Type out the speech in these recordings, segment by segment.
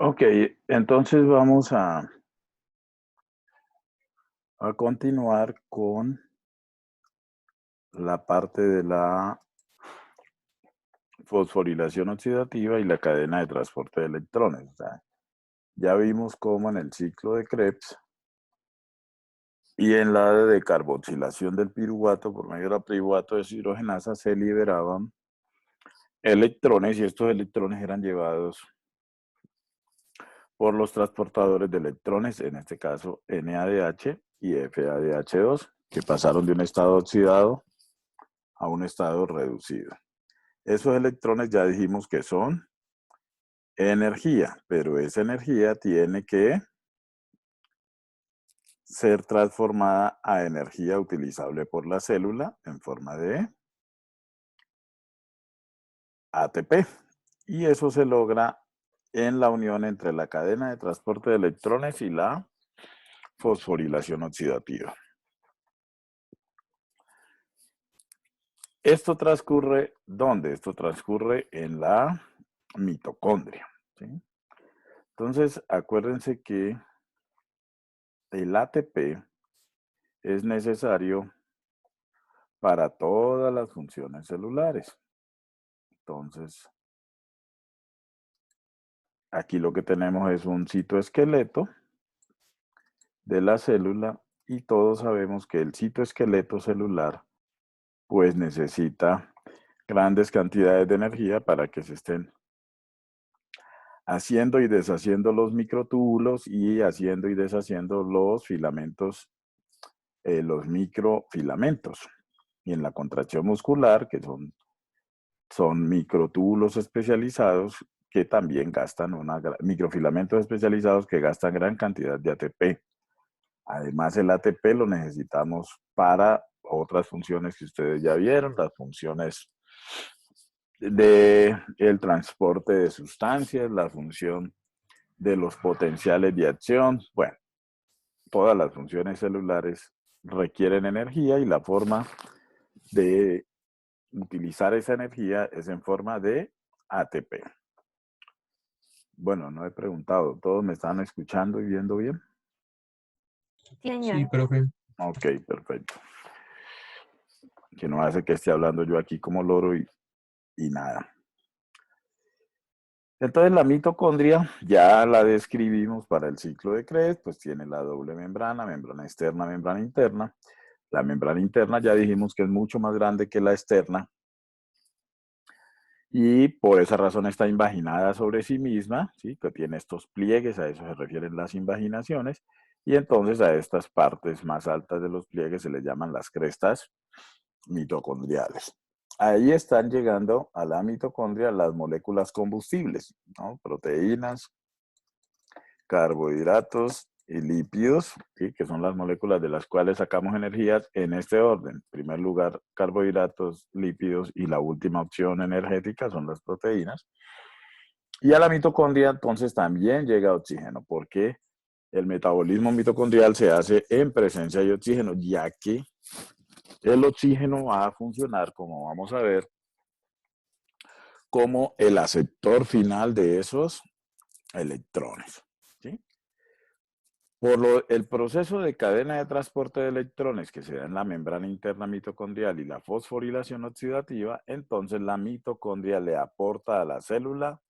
Ok, entonces vamos a continuar con la parte de la fosforilación oxidativa y la cadena de transporte de electrones. O sea, ya vimos cómo en el ciclo de Krebs y en la de decarboxilación del piruvato por medio de la piruvato de hidrogenasa se liberaban electrones y estos electrones eran llevados por los transportadores de electrones, en este caso NADH y FADH2, que pasaron de un estado oxidado a un estado reducido. Esos electrones ya dijimos que son energía, pero esa energía tiene que ser transformada a energía utilizable por la célula en forma de ATP. Y eso se logra en la unión entre la cadena de transporte de electrones y la fosforilación oxidativa. Esto transcurre, ¿dónde? Esto transcurre en la mitocondria. ¿Sí? Entonces, acuérdense que el ATP es necesario para todas las funciones celulares. Entonces, aquí lo que tenemos es un citoesqueleto de la célula y todos sabemos que el citoesqueleto celular pues necesita grandes cantidades de energía para que se estén haciendo y deshaciendo los microtúbulos y haciendo y deshaciendo los filamentos, los microfilamentos. Y en la contracción muscular, que son microtúbulos especializados que también gastan microfilamentos especializados que gastan gran cantidad de ATP. Además, el ATP lo necesitamos para otras funciones que ustedes ya vieron, las funciones del transporte de sustancias, la función de los potenciales de acción. Bueno, todas las funciones celulares requieren energía y la forma de utilizar esa energía es en forma de ATP. Bueno, no he preguntado, ¿todos me están escuchando y viendo bien? Sí, Sí, señor. profe. Ok, perfecto. Que no hace que esté hablando yo aquí como loro y nada. Entonces la mitocondria ya la describimos para el ciclo de Krebs, pues tiene la doble membrana, membrana externa, membrana interna. La membrana interna ya dijimos que es mucho más grande que la externa y por esa razón está invaginada sobre sí misma, ¿sí? Que tiene estos pliegues, a eso se refieren las invaginaciones, y entonces a estas partes más altas de los pliegues se les llaman las crestas mitocondriales. Ahí están llegando a la mitocondria las moléculas combustibles, ¿no? Proteínas, carbohidratos y lípidos, ¿sí? Que son las moléculas de las cuales sacamos energías en este orden. En primer lugar, carbohidratos, lípidos y la última opción energética son las proteínas. Y a la mitocondria entonces también llega oxígeno, porque el metabolismo mitocondrial se hace en presencia de oxígeno, ya que el oxígeno va a funcionar, como vamos a ver, como el aceptor final de esos electrones. ¿Sí? El proceso de cadena de transporte de electrones que se da en la membrana interna mitocondrial y la fosforilación oxidativa, entonces la mitocondria le aporta a la célula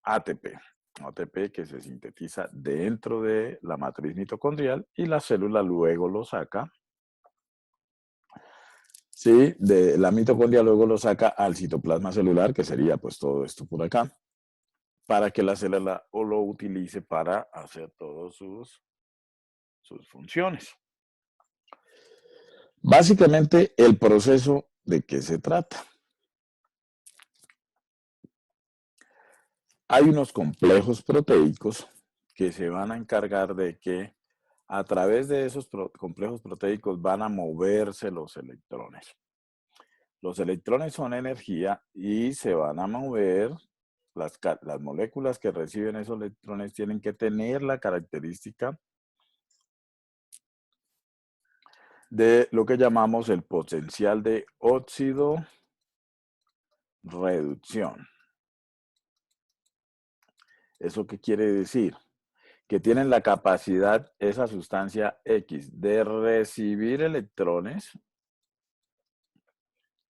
ATP. ATP que se sintetiza dentro de la matriz mitocondrial y la célula luego lo saca. Sí, de la mitocondria luego lo saca al citoplasma celular, que sería pues todo esto por acá, para que la célula o lo utilice para hacer todas sus funciones. Básicamente, el proceso de qué se trata. Hay unos complejos proteicos que se van a encargar de que a través de esos complejos proteicos van a moverse los electrones. Los electrones son energía y se van a mover. Las moléculas que reciben esos electrones tienen que tener la característica de lo que llamamos el potencial de óxido reducción. ¿Eso qué quiere decir? Que tienen la capacidad, esa sustancia X, de recibir electrones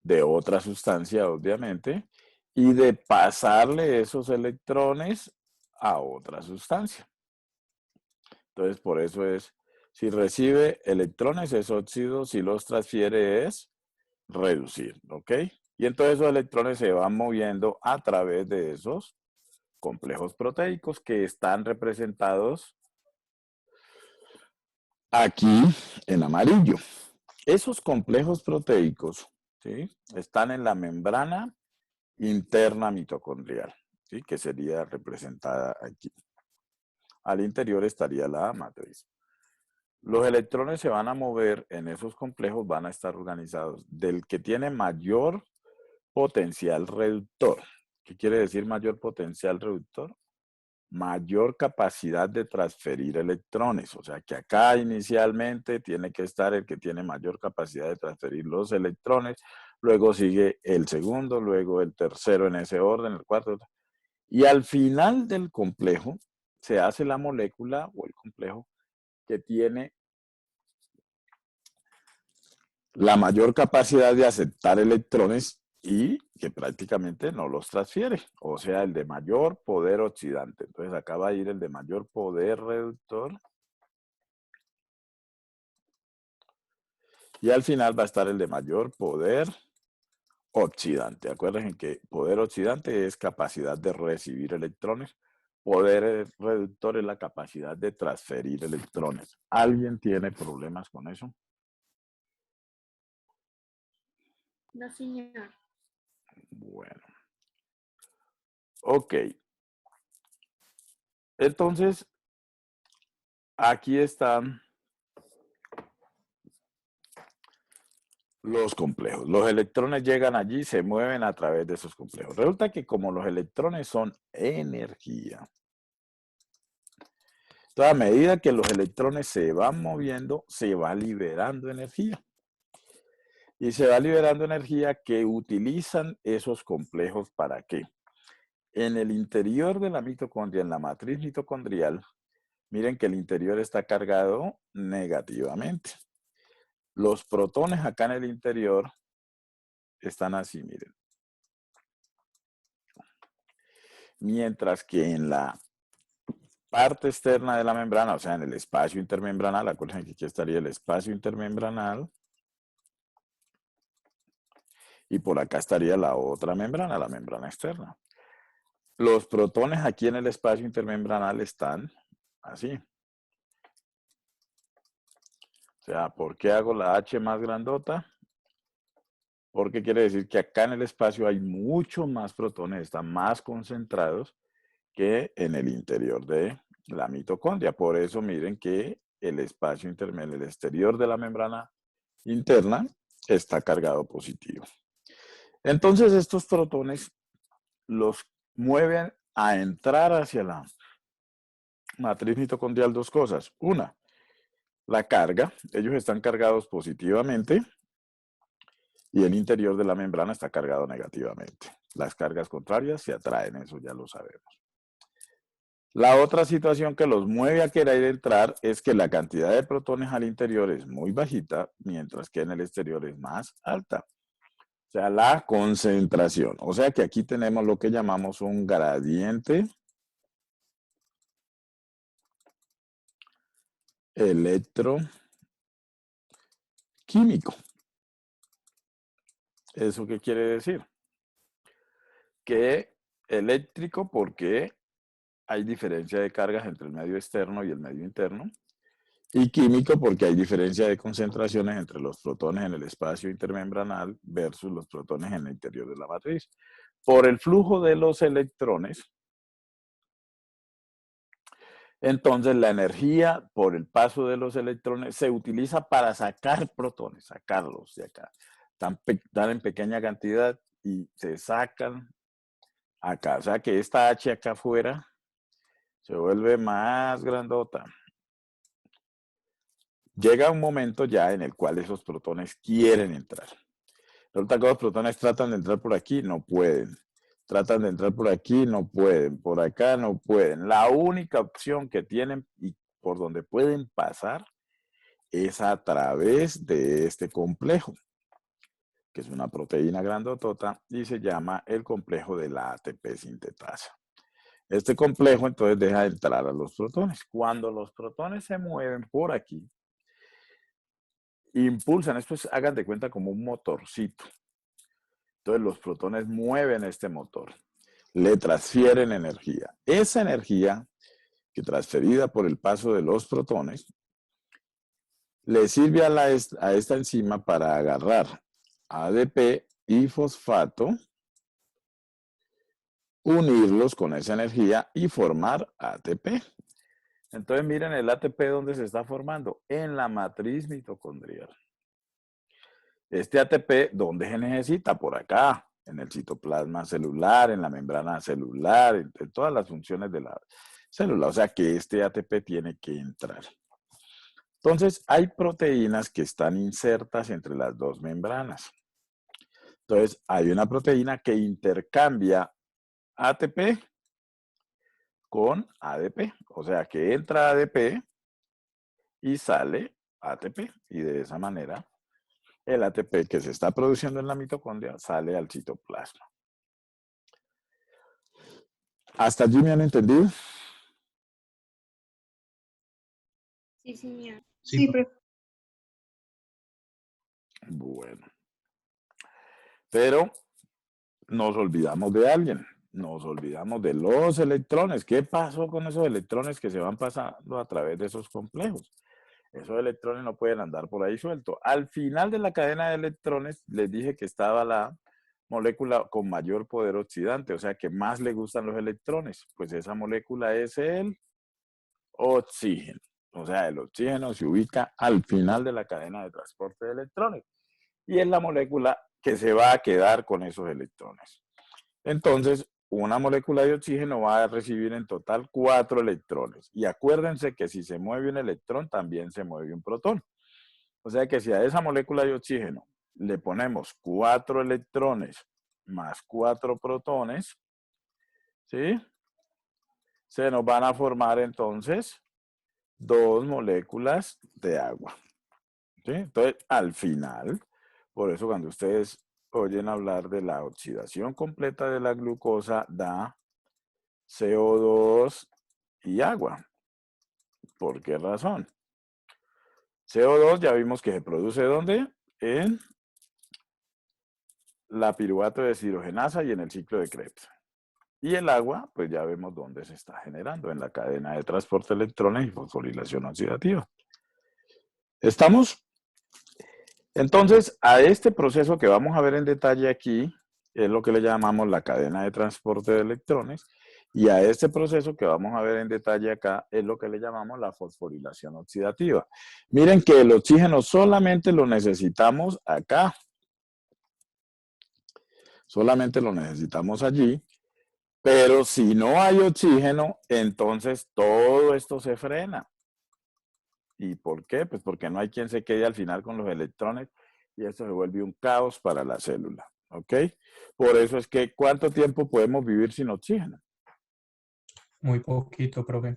de otra sustancia, obviamente, y de pasarle esos electrones a otra sustancia. Entonces, por eso es, si recibe electrones es óxido, si los transfiere es reducir, ¿ok? Y entonces esos electrones se van moviendo a través de esos complejos proteicos que están representados aquí en amarillo. Esos complejos proteicos, ¿sí?, están en la membrana interna mitocondrial, ¿sí?, que sería representada aquí. Al interior estaría la matriz. Los electrones se van a mover en esos complejos, van a estar organizados del que tiene mayor potencial reductor. ¿Qué quiere decir mayor potencial reductor? Mayor capacidad de transferir electrones. O sea que acá inicialmente tiene que estar el que tiene mayor capacidad de transferir los electrones, luego sigue el segundo, luego el tercero en ese orden, el cuarto. Y al final del complejo se hace la molécula o el complejo que tiene la mayor capacidad de aceptar electrones y que prácticamente no los transfiere, o sea, el de mayor poder oxidante. Entonces acá va a ir el de mayor poder reductor y al final va a estar el de mayor poder oxidante. Acuérdense que poder oxidante es capacidad de recibir electrones, poder reductor es la capacidad de transferir electrones. ¿Alguien tiene problemas con eso? No, señor. Bueno, ok. Entonces, aquí están los complejos. Los electrones llegan allí, se mueven a través de esos complejos. Resulta que como los electrones son energía, a medida que los electrones se van moviendo, se va liberando energía. Y se va liberando energía que utilizan esos complejos ¿para qué? En el interior de la mitocondria, en la matriz mitocondrial, miren que el interior está cargado negativamente. Los protones acá en el interior están así, miren. Mientras que en la parte externa de la membrana, o sea, en el espacio intermembranal, acuérdense que aquí estaría el espacio intermembranal, y por acá estaría la otra membrana, la membrana externa. Los protones aquí en el espacio intermembranal están así. O sea, ¿por qué hago la H más grandota? Porque quiere decir que acá en el espacio hay mucho más protones, están más concentrados que en el interior de la mitocondria. Por eso miren que el espacio intermedio, el exterior de la membrana interna, está cargado positivo. Entonces estos protones los mueven a entrar hacia la matriz mitocondrial dos cosas. Una, la carga. Ellos están cargados positivamente y el interior de la membrana está cargado negativamente. Las cargas contrarias se atraen, eso ya lo sabemos. La otra situación que los mueve a querer entrar es que la cantidad de protones al interior es muy bajita, mientras que en el exterior es más alta. O sea, la concentración. O sea que aquí tenemos lo que llamamos un gradiente electroquímico. ¿Eso qué quiere decir? Que eléctrico porque hay diferencia de cargas entre el medio externo y el medio interno. Y químico porque hay diferencia de concentraciones entre los protones en el espacio intermembranal versus los protones en el interior de la matriz. Por el flujo de los electrones, entonces la energía por el paso de los electrones se utiliza para sacar protones, sacarlos de acá. Están en pequeña cantidad y se sacan acá. O sea que esta H acá afuera se vuelve más grandota. Llega un momento ya en el cual esos protones quieren entrar. Resulta que los protones tratan de entrar por aquí, no pueden. Tratan de entrar por aquí, no pueden, por acá no pueden. La única opción que tienen y por donde pueden pasar es a través de este complejo, que es una proteína grandotota y se llama el complejo de la ATP sintetasa. Este complejo entonces deja de entrar a los protones. Cuando los protones se mueven por aquí, impulsan, esto es, hagan de cuenta como un motorcito. Entonces los protones mueven este motor, le transfieren energía. Esa energía que transferida por el paso de los protones le sirve a esta enzima para agarrar ADP y fosfato, unirlos con esa energía y formar ATP. Entonces miren el ATP ¿dónde se está formando? En la matriz mitocondrial. Este ATP, ¿dónde se necesita? Por acá, en el citoplasma celular, en la membrana celular, en todas las funciones de la célula. O sea que este ATP tiene que entrar. Entonces, hay proteínas que están insertas entre las dos membranas. Entonces, hay una proteína que intercambia ATP con ADP. O sea que entra ADP y sale ATP. Y de esa manera el ATP que se está produciendo en la mitocondria sale al citoplasma. ¿Hasta allí me han entendido? Sí, señor. Sí, profe. Bueno. Pero nos olvidamos de alguien. Nos olvidamos de los electrones. ¿Qué pasó con esos electrones que se van pasando a través de esos complejos? Esos electrones no pueden andar por ahí sueltos. Al final de la cadena de electrones, les dije que estaba la molécula con mayor poder oxidante, o sea, que más le gustan los electrones. Pues esa molécula es el oxígeno. O sea, el oxígeno se ubica al final de la cadena de transporte de electrones. Y es la molécula que se va a quedar con esos electrones. Entonces, una molécula de oxígeno va a recibir en total 4 electrones. Y acuérdense que si se mueve un electrón, también se mueve un protón. O sea que si a esa molécula de oxígeno le ponemos 4 electrones más 4 protones, ¿sí? Se nos van a formar entonces 2 moléculas de agua. ¿Sí? Entonces, al final, por eso cuando ustedes oyen hablar de la oxidación completa de la glucosa, da CO2 y agua. ¿Por qué razón? CO2 ya vimos que se produce ¿dónde? En la piruvato de deshidrogenasa y en el ciclo de Krebs. Y el agua, pues ya vemos dónde se está generando, en la cadena de transporte de electrones y fosforilación oxidativa. ¿Estamos? Entonces, a este proceso que vamos a ver en detalle aquí, es lo que le llamamos la cadena de transporte de electrones, y a este proceso que vamos a ver en detalle acá, es lo que le llamamos la fosforilación oxidativa. Miren que el oxígeno solamente lo necesitamos acá. Solamente lo necesitamos allí, pero si no hay oxígeno, entonces todo esto se frena. ¿Y por qué? Pues porque no hay quien se quede al final con los electrones y esto se vuelve un caos para la célula. ¿Ok? Por eso es que, ¿cuánto tiempo podemos vivir sin oxígeno? Muy poquito, profe.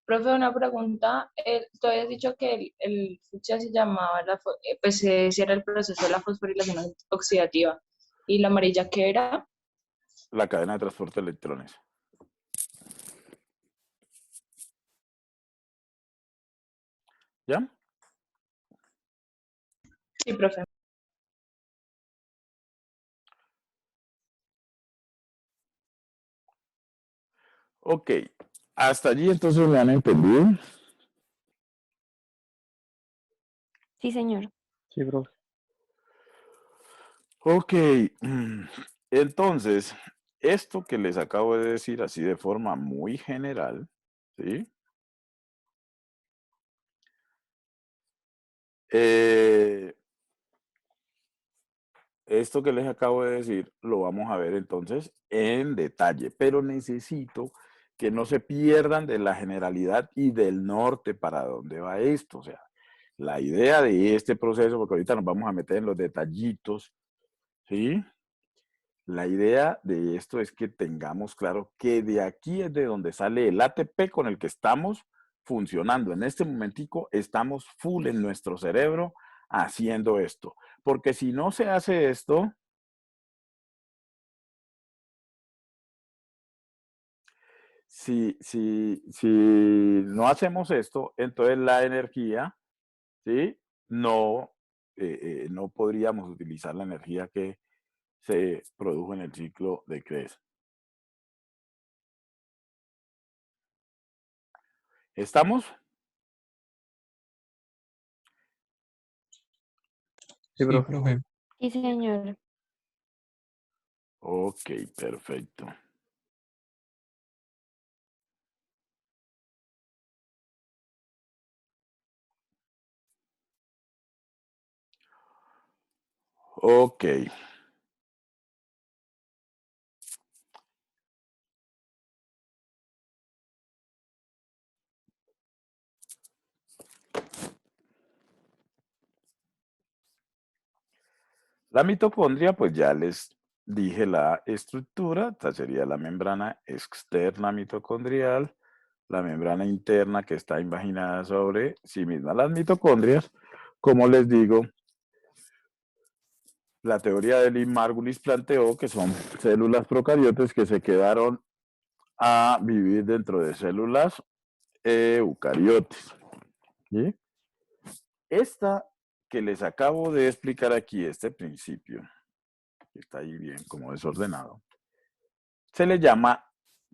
Profe, una pregunta. Tú habías dicho que el fucsia se llamaba, pues ese era el proceso de la fosforilación oxidativa. ¿Y la amarilla qué era? La cadena de transporte de electrones. ¿Ya? Sí, profe. Ok. Hasta allí entonces me han entendido. Sí, señor. Sí, profe. Ok. Entonces, esto que les acabo de decir así de forma muy general, ¿sí? Esto que les acabo de decir lo vamos a ver entonces en detalle, pero necesito que no se pierdan de la generalidad y del norte para dónde va esto. O sea, La idea de este proceso, porque ahorita nos vamos a meter en los detallitos, ¿sí? La idea de esto es que tengamos claro que de aquí es de donde sale el ATP con el que estamos funcionando. En este momentico estamos full en nuestro cerebro haciendo esto. Porque si no se hace esto, si no hacemos esto, entonces la energía, ¿sí? No, no podríamos utilizar la energía que se produjo en el ciclo de Krebs. ¿Estamos? Sí, Sí, profe. profe. Sí, señor. Ok, perfecto. Ok. La mitocondria, pues ya les dije la estructura, esta sería la membrana externa mitocondrial, la membrana interna que está invaginada sobre sí misma. Las mitocondrias, como les digo, la teoría de Lee Margulis planteó que son células procariotes que se quedaron a vivir dentro de células eucariotes. ¿Sí? Esta que les acabo de explicar aquí, este principio, que está ahí bien como desordenado, se le llama,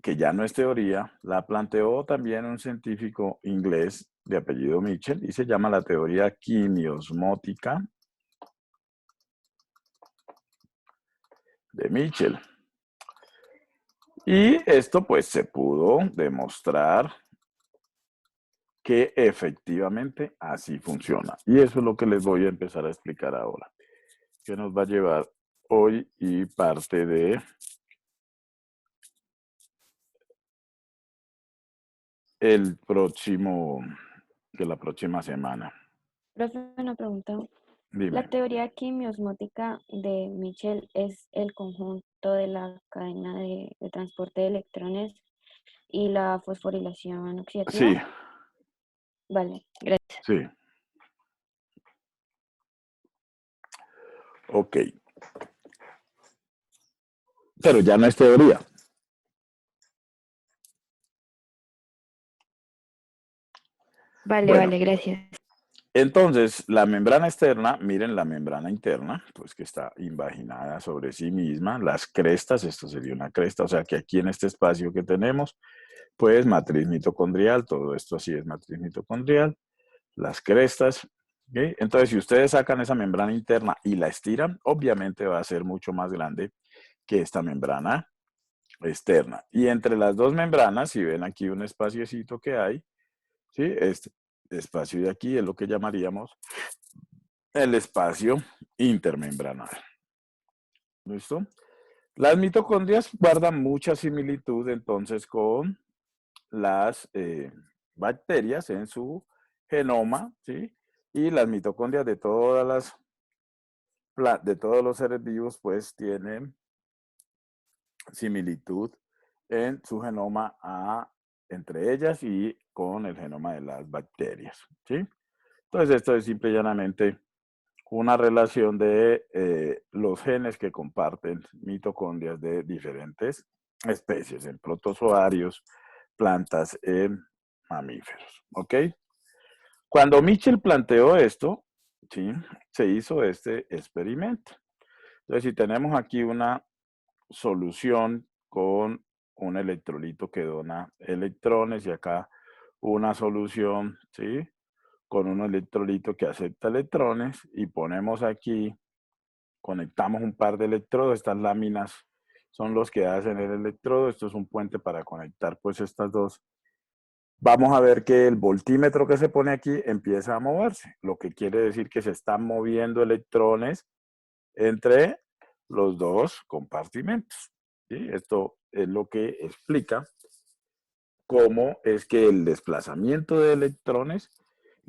que ya no es teoría, la planteó también un científico inglés de apellido Mitchell y se llama la teoría quimiosmótica de Mitchell. Y esto pues se pudo demostrar que efectivamente así funciona. Y eso es lo que les voy a empezar a explicar ahora, que nos va a llevar hoy y parte de el próximo, de la próxima semana. Profe, una pregunta. La Dime. teoría quimiosmótica de Michel es el conjunto de la cadena de transporte de electrones y la fosforilación Sí, oxidativa. Vale, gracias. sí. Ok. Pero ya no es teoría. Vale, Bueno, vale, gracias. entonces la membrana externa, miren la membrana interna, pues que está invaginada sobre sí misma, las crestas, esto sería una cresta, o sea que aquí en este espacio que tenemos, pues matriz mitocondrial, todo esto así es matriz mitocondrial, las crestas, ¿ok? Entonces si ustedes sacan esa membrana interna y la estiran, obviamente va a ser mucho más grande que esta membrana externa. Y entre las dos membranas, si ven aquí un espaciocito que hay, ¿sí? Este espacio de aquí es lo que llamaríamos el espacio intermembrana. ¿Listo? Las mitocondrias guardan mucha similitud entonces con las bacterias en su genoma, ¿sí? Y las mitocondrias de de todos los seres vivos pues tienen similitud en su genoma entre ellas y con el genoma de las bacterias, ¿sí? Entonces esto es simple y llanamente una relación de los genes que comparten mitocondrias de diferentes especies, en protozoarios, plantas, en mamíferos. ¿Ok? Cuando Mitchell planteó esto, ¿sí? Se hizo este experimento. Entonces, si tenemos aquí una solución con un electrolito que dona electrones y acá una solución, ¿sí? Con un electrolito que acepta electrones y ponemos aquí, conectamos un par de electrodos, estas láminas son los que hacen el electrodo, esto es un puente para conectar pues estas dos. Vamos a ver que el voltímetro que se pone aquí empieza a moverse, lo que quiere decir que se están moviendo electrones entre los dos compartimentos. ¿Sí? Esto es lo que explica cómo es que el desplazamiento de electrones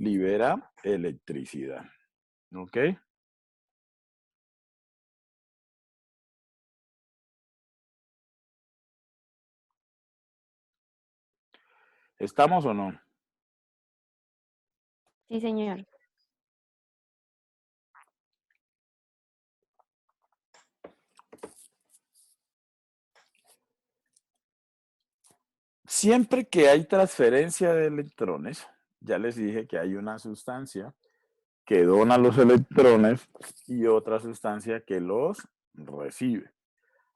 libera electricidad. ¿Ok? ¿Estamos o no? Sí, señor. Siempre que hay transferencia de electrones, ya les dije que hay una sustancia que dona los electrones y otra sustancia que los recibe.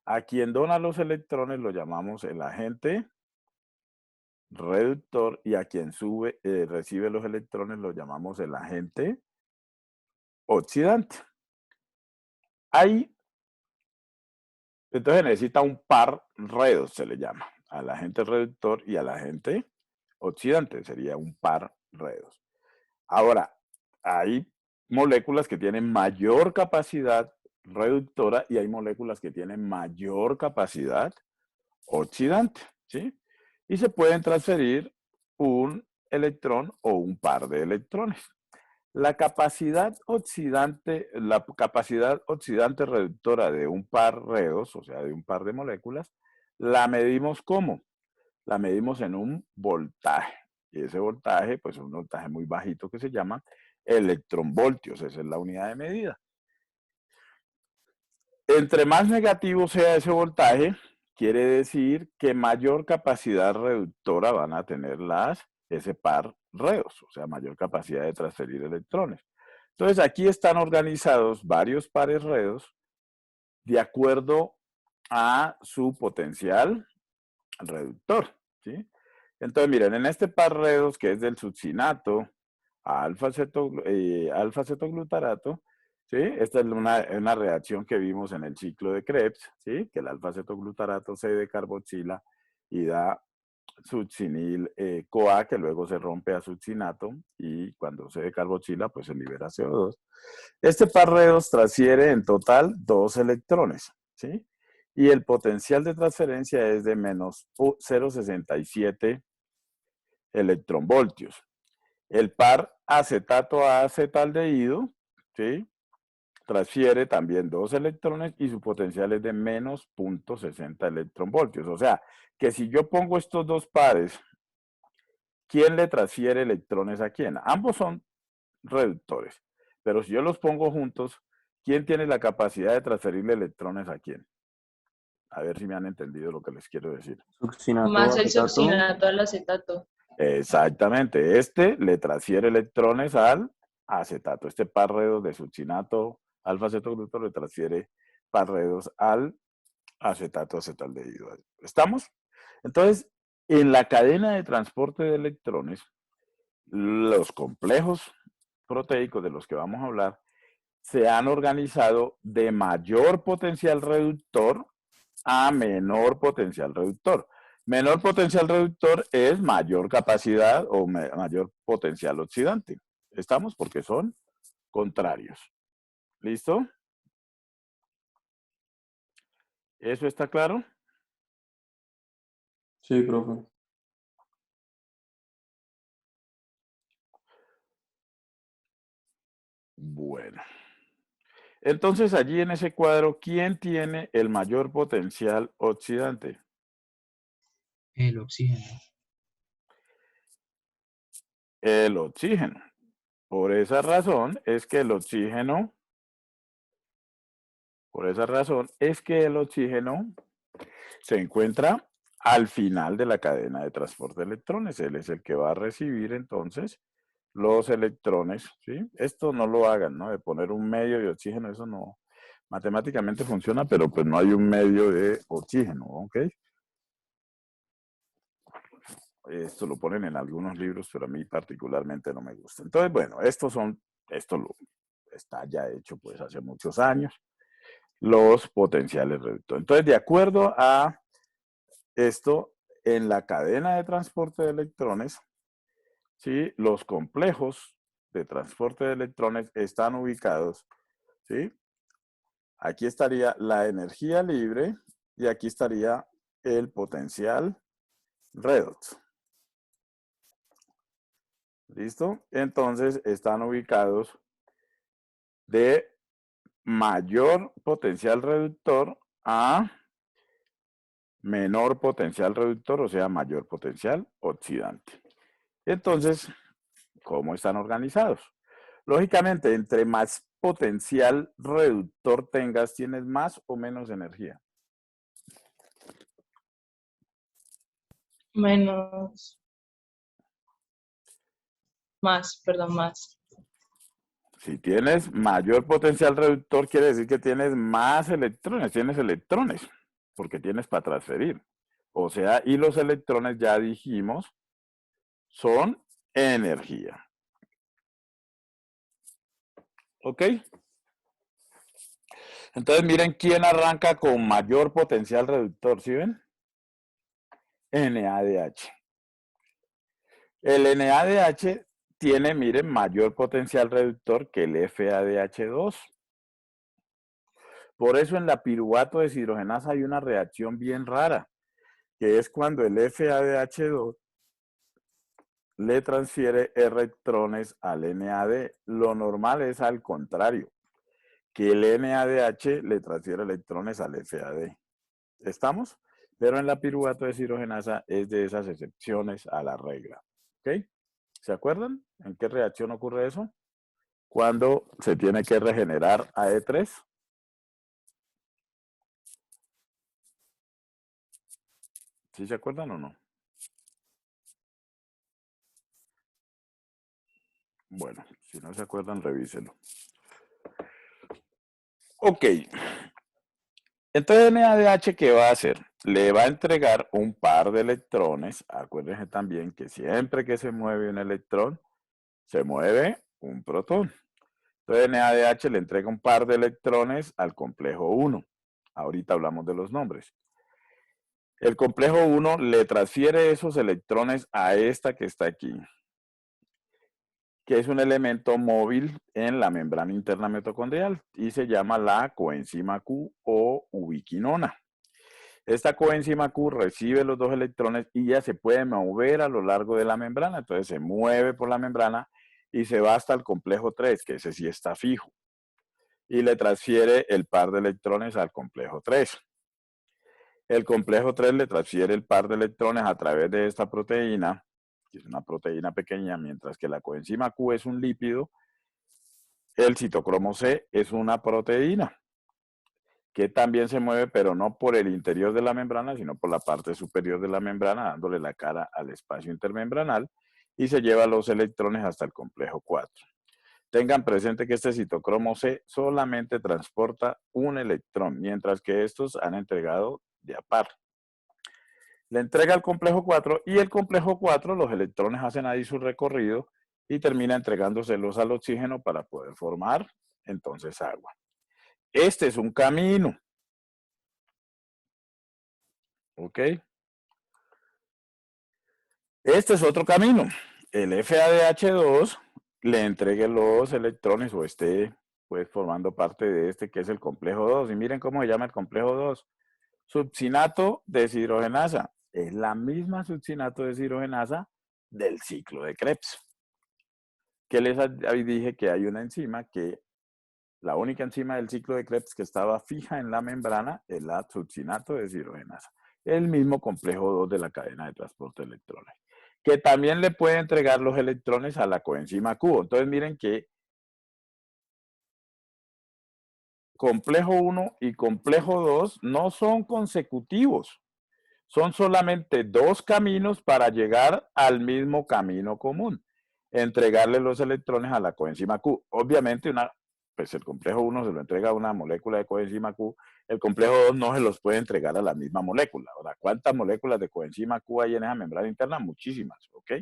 A quien dona los electrones lo llamamos el agente reductor y a quien recibe los electrones lo llamamos el agente oxidante. Entonces necesita un par redos, se le llama, al agente reductor y al agente oxidante, sería un par redos. Ahora, hay moléculas que tienen mayor capacidad reductora y hay moléculas que tienen mayor capacidad oxidante, ¿sí? Y se pueden transferir un electrón o un par de electrones. La capacidad oxidante reductora de un par redos, o sea, de un par de moléculas, la medimos ¿cómo? La medimos en un voltaje. Y ese voltaje, pues es un voltaje muy bajito que se llama electronvoltios. Esa es la unidad de medida. Entre más negativo sea ese voltaje, quiere decir que mayor capacidad reductora van a tener ese par redos, o sea, mayor capacidad de transferir electrones. Entonces, aquí están organizados varios pares redos de acuerdo a su potencial reductor, ¿sí? Entonces, miren, en este par redos que es del succinato a alfa-cetoglutarato, ¿sí? Esta es una reacción que vimos en el ciclo de Krebs, ¿sí? Que el alfa-cetoglutarato se decarboxila y da succinil CoA, que luego se rompe a succinato y cuando se decarboxila, pues se libera CO2. Este par redos transfiere en total 2 electrones, ¿sí? Y el potencial de transferencia es de menos 0,67 electronvoltios. El par acetato a acetaldehído, ¿sí? Transfiere también 2 electrones y su potencial es de menos 0,60 electronvoltios. O sea, que si yo pongo estos dos pares, ¿quién le transfiere electrones a quién? Ambos son reductores, pero si yo los pongo juntos, ¿quién tiene la capacidad de transferirle electrones a quién? A ver si me han entendido lo que les quiero decir. Succinato, Más el acetato. succinato al acetato. Exactamente, este le transfiere electrones al acetato. Este par redos de succinato alfa-cetoglutarato le transfiere par redos al acetato acetaldehído. ¿Estamos? Entonces, en la cadena de transporte de electrones, los complejos proteicos de los que vamos a hablar se han organizado de mayor potencial reductor a menor potencial reductor. Menor potencial reductor es mayor capacidad o mayor potencial oxidante. ¿Estamos? Porque son contrarios. ¿Listo? ¿Eso está claro? Sí, profe. Bueno. Entonces, allí en ese cuadro, ¿quién tiene el mayor potencial oxidante? El oxígeno. El oxígeno. Por esa razón es que el oxígeno se encuentra al final de la cadena de transporte de electrones. Él es el que va a recibir entonces los electrones, ¿sí? Esto no lo hagan, ¿no? De poner un medio de oxígeno, eso no, matemáticamente funciona, pero pues no hay un medio de oxígeno, ¿ok? Esto lo ponen en algunos libros, pero a mí particularmente no me gusta. Entonces, bueno, esto está ya hecho pues hace muchos años, los potenciales reductores. Entonces, de acuerdo a esto, en la cadena de transporte de electrones, ¿sí? Los complejos de transporte de electrones están ubicados, ¿sí? Aquí estaría la energía libre y aquí estaría el potencial redox. ¿Listo? Entonces están ubicados de mayor potencial reductor a menor potencial reductor, o sea, mayor potencial oxidante. Entonces, ¿cómo están organizados? Lógicamente, entre más potencial reductor tengas, tienes más o menos energía. Menos. Más, perdón, más. Si tienes mayor potencial reductor, quiere decir que tienes más electrones, porque tienes para transferir. O sea, y los electrones, ya dijimos, son energía. ¿Ok? Entonces, miren quién arranca con mayor potencial reductor, ¿sí ven? NADH. El NADH tiene, miren, mayor potencial reductor que el FADH2. Por eso en la piruvato deshidrogenasa hay una reacción bien rara, que es cuando el FADH2 le transfiere electrones al NAD. Lo normal es al contrario, que el NADH le transfiere electrones al FAD. ¿Estamos? Pero en la piruvato deshidrogenasa es de esas excepciones a la regla. ¿Ok? ¿Se acuerdan? ¿En qué reacción ocurre eso? Cuando se tiene que regenerar AE3. ¿Sí se acuerdan o no? Bueno, si no se acuerdan, revísenlo. Ok. Entonces NADH, ¿qué va a hacer? Le va a entregar un par de electrones. Acuérdense también que siempre que se mueve un electrón, se mueve un protón. Entonces NADH le entrega un par de electrones al complejo 1. Ahorita hablamos de los nombres. El complejo 1 le transfiere esos electrones a esta que está aquí, que es un elemento móvil en la membrana interna mitocondrial y se llama la coenzima Q o ubiquinona. Esta coenzima Q recibe los dos electrones y ya se puede mover a lo largo de la membrana. Entonces se mueve por la membrana y se va hasta el complejo 3, que ese sí está fijo. Y le transfiere el par de electrones al complejo 3. El complejo 3 le transfiere el par de electrones a través de esta proteína, que es una proteína pequeña, mientras que la coenzima Q es un lípido. El citocromo C es una proteína que también se mueve, pero no por el interior de la membrana, sino por la parte superior de la membrana, dándole la cara al espacio intermembranal, y se lleva los electrones hasta el complejo 4. Tengan presente que este citocromo C solamente transporta un electrón, mientras que estos han entregado de a par. Le entrega al complejo 4 y el complejo 4, los electrones hacen ahí su recorrido y termina entregándoselos al oxígeno para poder formar entonces agua. Este es un camino. ¿Ok? Este es otro camino. El FADH2 le entregue los electrones o esté pues formando parte de este que es el complejo 2. Y miren cómo se llama el complejo 2. Succinato deshidrogenasa. Es la misma succinato deshidrogenasa del ciclo de Krebs. Que les dije que hay una enzima que la única enzima del ciclo de Krebs que estaba fija en la membrana es la succinato deshidrogenasa. El mismo complejo 2 de la cadena de transporte de electrones. Que también le puede entregar los electrones a la coenzima Q. Entonces miren que complejo 1 y complejo 2 no son consecutivos. Son solamente dos caminos para llegar al mismo camino común. Entregarle los electrones a la coenzima Q. Obviamente, pues el complejo 1 se lo entrega a una molécula de coenzima Q. El complejo 2 no se los puede entregar a la misma molécula. Ahora, ¿cuántas moléculas de coenzima Q hay en esa membrana interna? Muchísimas, ¿ok?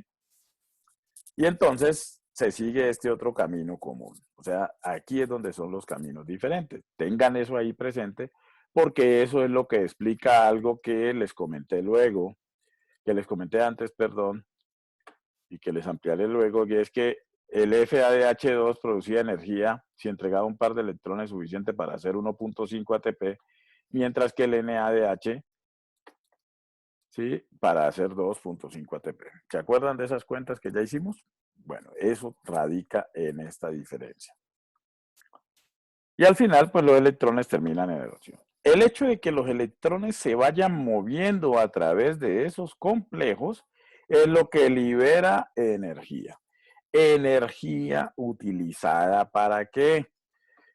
Y entonces se sigue este otro camino común. O sea, aquí es donde son los caminos diferentes. Tengan eso ahí presente, porque eso es lo que explica algo que les comenté luego, que les comenté antes, perdón, y que les ampliaré luego, que es que el FADH2 producía energía si entregaba un par de electrones suficiente para hacer 1.5 ATP, mientras que el NADH, ¿sí? Para hacer 2.5 ATP. ¿Se acuerdan de esas cuentas que ya hicimos? Bueno, eso radica en esta diferencia. Y al final, pues los electrones terminan en erosión. El hecho de que los electrones se vayan moviendo a través de esos complejos es lo que libera energía. Energía utilizada ¿para qué?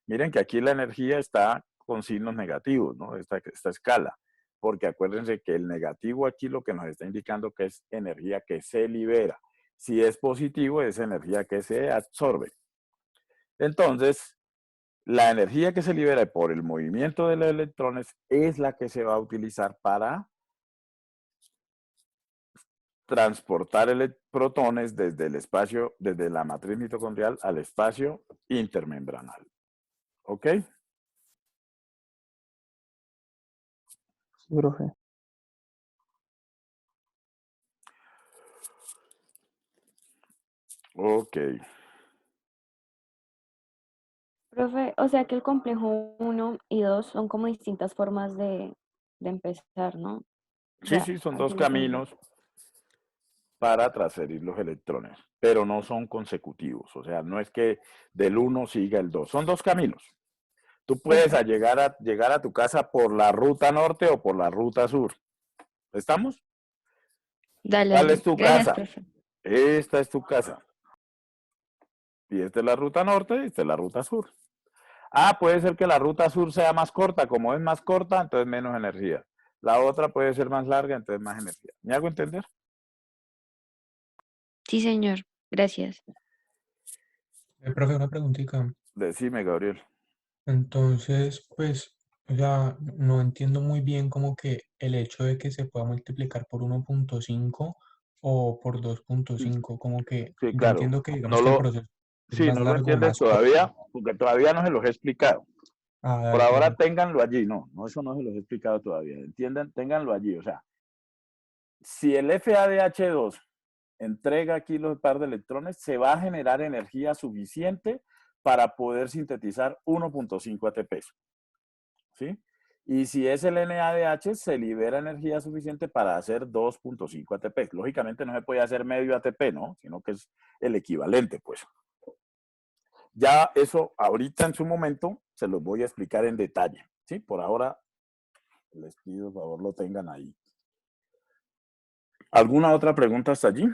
Miren que aquí la energía está con signos negativos, ¿no? Esta escala. Porque acuérdense que el negativo aquí lo que nos está indicando que es energía que se libera. Si es positivo, es energía que se absorbe. Entonces, la energía que se libera por el movimiento de los electrones es la que se va a utilizar para transportar protones desde el espacio, desde la matriz mitocondrial al espacio intermembranal. ¿Ok? Sí, profe. Ok. Profe, o sea que el complejo 1 y 2 son como distintas formas de empezar, ¿no? O Sí, sea, sí, son así dos lo entendí. caminos para transferir los electrones, pero no son consecutivos. O sea, no es que del 1 siga el 2. Son dos caminos. Tú puedes Ok. llegar a tu casa por la ruta norte o por la ruta sur. ¿Estamos? Dale, ¿Cuál es dale. tu Gracias, casa? profe. Esta es tu casa. Y esta es la ruta norte y esta es la ruta sur. Ah, puede ser que la ruta sur sea más corta. Como es más corta, entonces menos energía. La otra puede ser más larga, entonces más energía. ¿Me hago entender? Sí, señor. Gracias. Profe, una preguntita. Decime, Gabriel. Entonces, pues, o sea, no entiendo muy bien como que el hecho de que se pueda multiplicar por 1.5 o por 2.5, como que Sí, yo claro. entiendo que digamos No que el lo, proceso es sí, más no lo largo o entiendes más corto. todavía, porque todavía no se los he explicado. Ah, Por dale, ahora profe. ténganlo allí. No, no, eso no se los he explicado todavía. Entiendan, ténganlo allí. O sea, si el FADH2 entrega aquí los par de electrones, se va a generar energía suficiente para poder sintetizar 1.5 ATP. ¿Sí? Y si es el NADH, se libera energía suficiente para hacer 2.5 ATP. Lógicamente no se puede hacer medio ATP, ¿no? Sino que es el equivalente, pues. Ya eso ahorita en su momento se los voy a explicar en detalle, ¿sí? Por ahora les pido, por favor, lo tengan ahí. ¿Alguna otra pregunta hasta allí?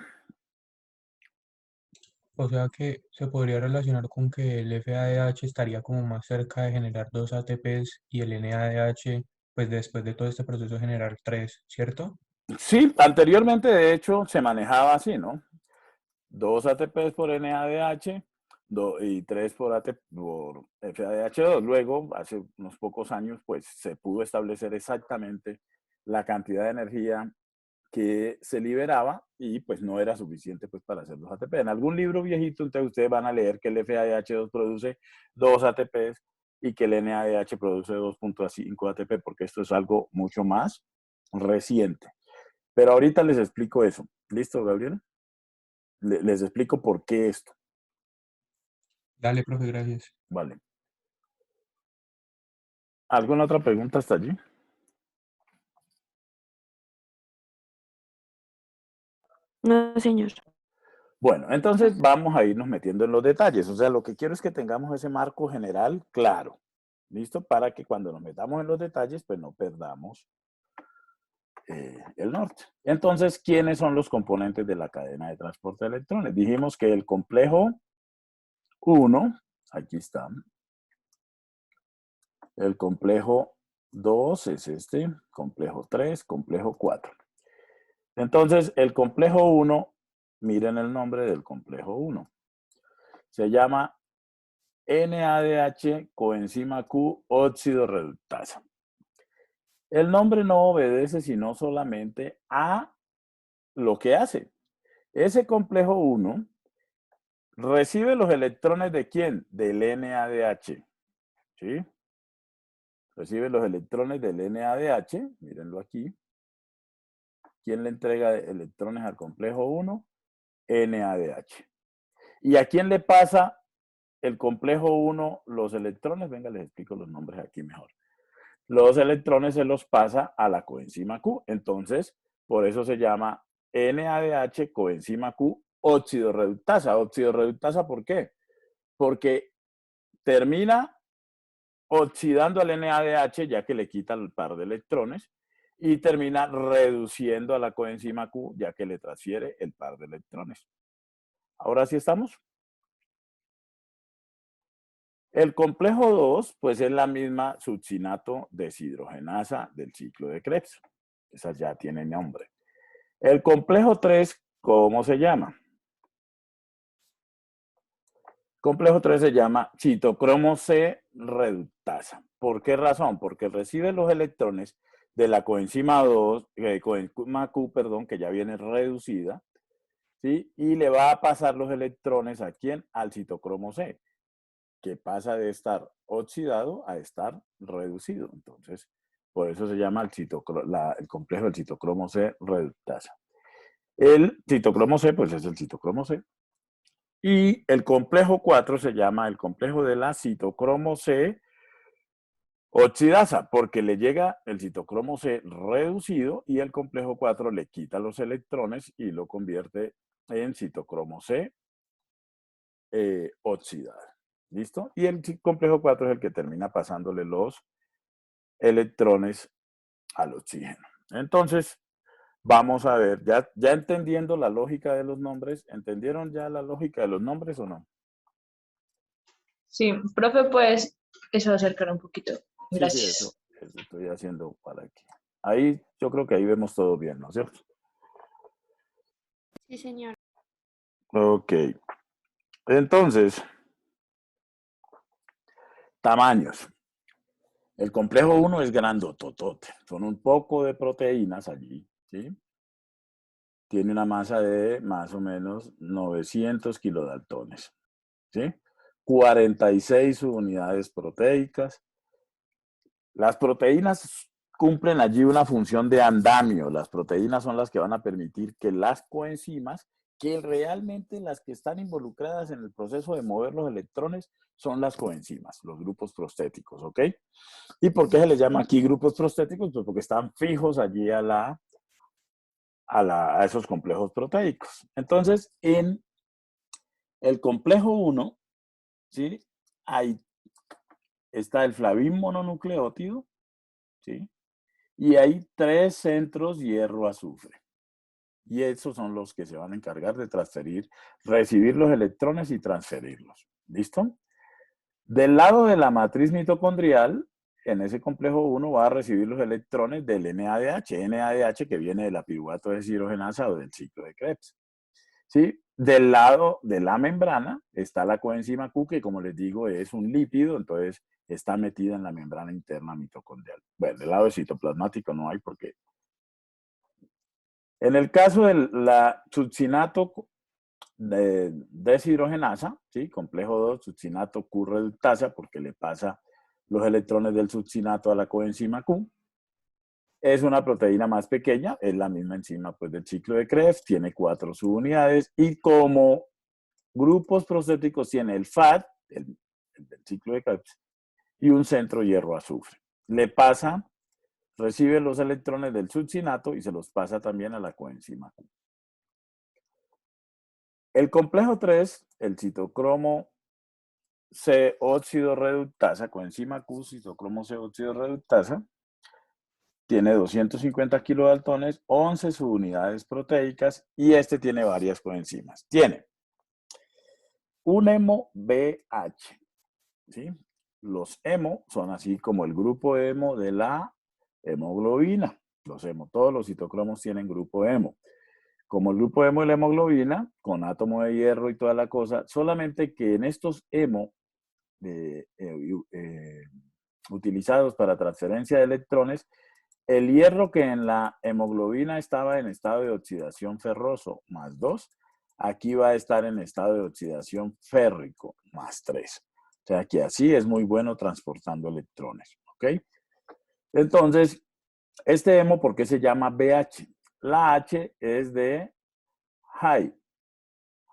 O sea que se podría relacionar con que el FADH estaría como más cerca de generar 2 ATPs y el NADH, pues después de todo este proceso generar 3, ¿cierto? Sí, anteriormente de hecho se manejaba así, ¿no? 2 ATPs por NADH y 3 por FADH2. Luego, hace unos pocos años, pues se pudo establecer exactamente la cantidad de energía que se liberaba y pues no era suficiente pues para hacer los ATP. En algún libro viejito, entonces ustedes van a leer que el FADH2 produce 2 ATPs y que el NADH produce 2.5 ATP, porque esto es algo mucho más reciente. Pero ahorita les explico eso. ¿Listo, Gabriel? Les explico por qué esto. Dale, profe, gracias. Vale. ¿Alguna otra pregunta hasta allí? No, señor. Bueno, entonces vamos a irnos metiendo en los detalles. O sea, lo que quiero es que tengamos ese marco general claro. ¿Listo? Para que cuando nos metamos en los detalles, pues no perdamos el norte. Entonces, ¿quiénes son los componentes de la cadena de transporte de electrones? Dijimos que el complejo 1, aquí está. El complejo 2 es este, complejo 3, complejo 4. Entonces, el complejo 1, miren el nombre del complejo 1. Se llama NADH coenzima Q óxido reductasa. El nombre no obedece sino solamente a lo que hace. Ese complejo 1 recibe los electrones ¿de quién? Del NADH. ¿Sí? Recibe los electrones del NADH, mírenlo aquí. ¿Quién le entrega electrones al complejo 1? NADH. ¿Y a quién le pasa el complejo 1 los electrones? Venga, les explico los nombres aquí mejor. Los electrones se los pasa a la coenzima Q. Entonces, por eso se llama NADH coenzima Q oxidorreductasa. Oxidorreductasa, ¿por qué? Porque termina oxidando al NADH, ya que le quita el par de electrones, y termina reduciendo a la coenzima Q, ya que le transfiere el par de electrones. ¿Ahora sí estamos? El complejo 2, pues es la misma succinato deshidrogenasa del ciclo de Krebs. Esa ya tiene nombre. El complejo 3, ¿cómo se llama? Complejo 3 se llama citocromo C reductasa. ¿Por qué razón? Porque recibe los electrones de la coenzima 2, coenzima Q, perdón, que ya viene reducida, ¿sí? Y le va a pasar los electrones ¿a quién? Al citocromo C, que pasa de estar oxidado a estar reducido. Entonces, por eso se llama el complejo del citocromo C reductasa. El citocromo C, pues es el citocromo C. Y el complejo 4 se llama el complejo de la citocromo C oxidasa, porque le llega el citocromo C reducido y el complejo 4 le quita los electrones y lo convierte en citocromo C oxidado. ¿Listo? Y el complejo 4 es el que termina pasándole los electrones al oxígeno. Entonces, vamos a ver, ya entendiendo la lógica de los nombres, ¿entendieron ya la lógica de los nombres o no? Sí, profe, pues eso acercar un poquito. Gracias. Sí, eso estoy haciendo para aquí. Ahí, yo creo que ahí vemos todo bien, ¿no es cierto? Sí, señor. Ok. Entonces, tamaños. El complejo 1 es grandototote. Son un poco de proteínas allí, ¿sí? Tiene una masa de más o menos 900 kilodaltones, ¿sí? 46 unidades proteicas. Las proteínas cumplen allí una función de andamio. Las proteínas son las que van a permitir que las coenzimas, que realmente las que están involucradas en el proceso de mover los electrones, son las coenzimas, los grupos prostéticos, ¿ok? ¿Y por qué se les llama aquí grupos prostéticos? Pues porque están fijos allí a esos complejos proteicos. Entonces, en el complejo 1, ¿sí? Ahí está el flavín mononucleótido, ¿sí? Y hay 3 centros hierro-azufre. Y esos son los que se van a encargar de recibir los electrones y transferirlos. ¿Listo? Del lado de la matriz mitocondrial, en ese complejo 1 va a recibir los electrones del NADH que viene de la piruvato deshidrogenasa o del ciclo de Krebs. ¿Sí? Del lado de la membrana está la coenzima Q, que como les digo es un lípido, entonces está metida en la membrana interna mitocondrial. Bueno, del lado citoplasmático no hay porque... En el caso de la succinato de deshidrogenasa, ¿sí? Complejo 2, succinato Q reductasa, porque le pasa los electrones del succinato a la coenzima Q. Es una proteína más pequeña, es la misma enzima pues, del ciclo de Krebs, tiene 4 subunidades y como grupos prostéticos tiene el FAT, el del ciclo de Krebs, y un centro hierro-azufre. Recibe los electrones del succinato y se los pasa también a la coenzima Q. El complejo 3, el citocromo C óxido reductasa, coenzima Q, citocromo C óxido reductasa, tiene 250 kilodaltones, 11 subunidades proteicas y este tiene varias coenzimas. Tiene un hemo BH, ¿sí? Los hemo son así como el grupo hemo de la hemoglobina. Todos los citocromos tienen grupo hemo. Como el grupo hemo de la hemoglobina, con átomo de hierro y toda la cosa, solamente que en estos hemo utilizados para transferencia de electrones, el hierro que en la hemoglobina estaba en estado de oxidación ferroso más 2, aquí va a estar en estado de oxidación férrico más 3. O sea que así es muy bueno transportando electrones. ¿Ok? Entonces, este hemo, ¿por qué se llama BH? La H es de high.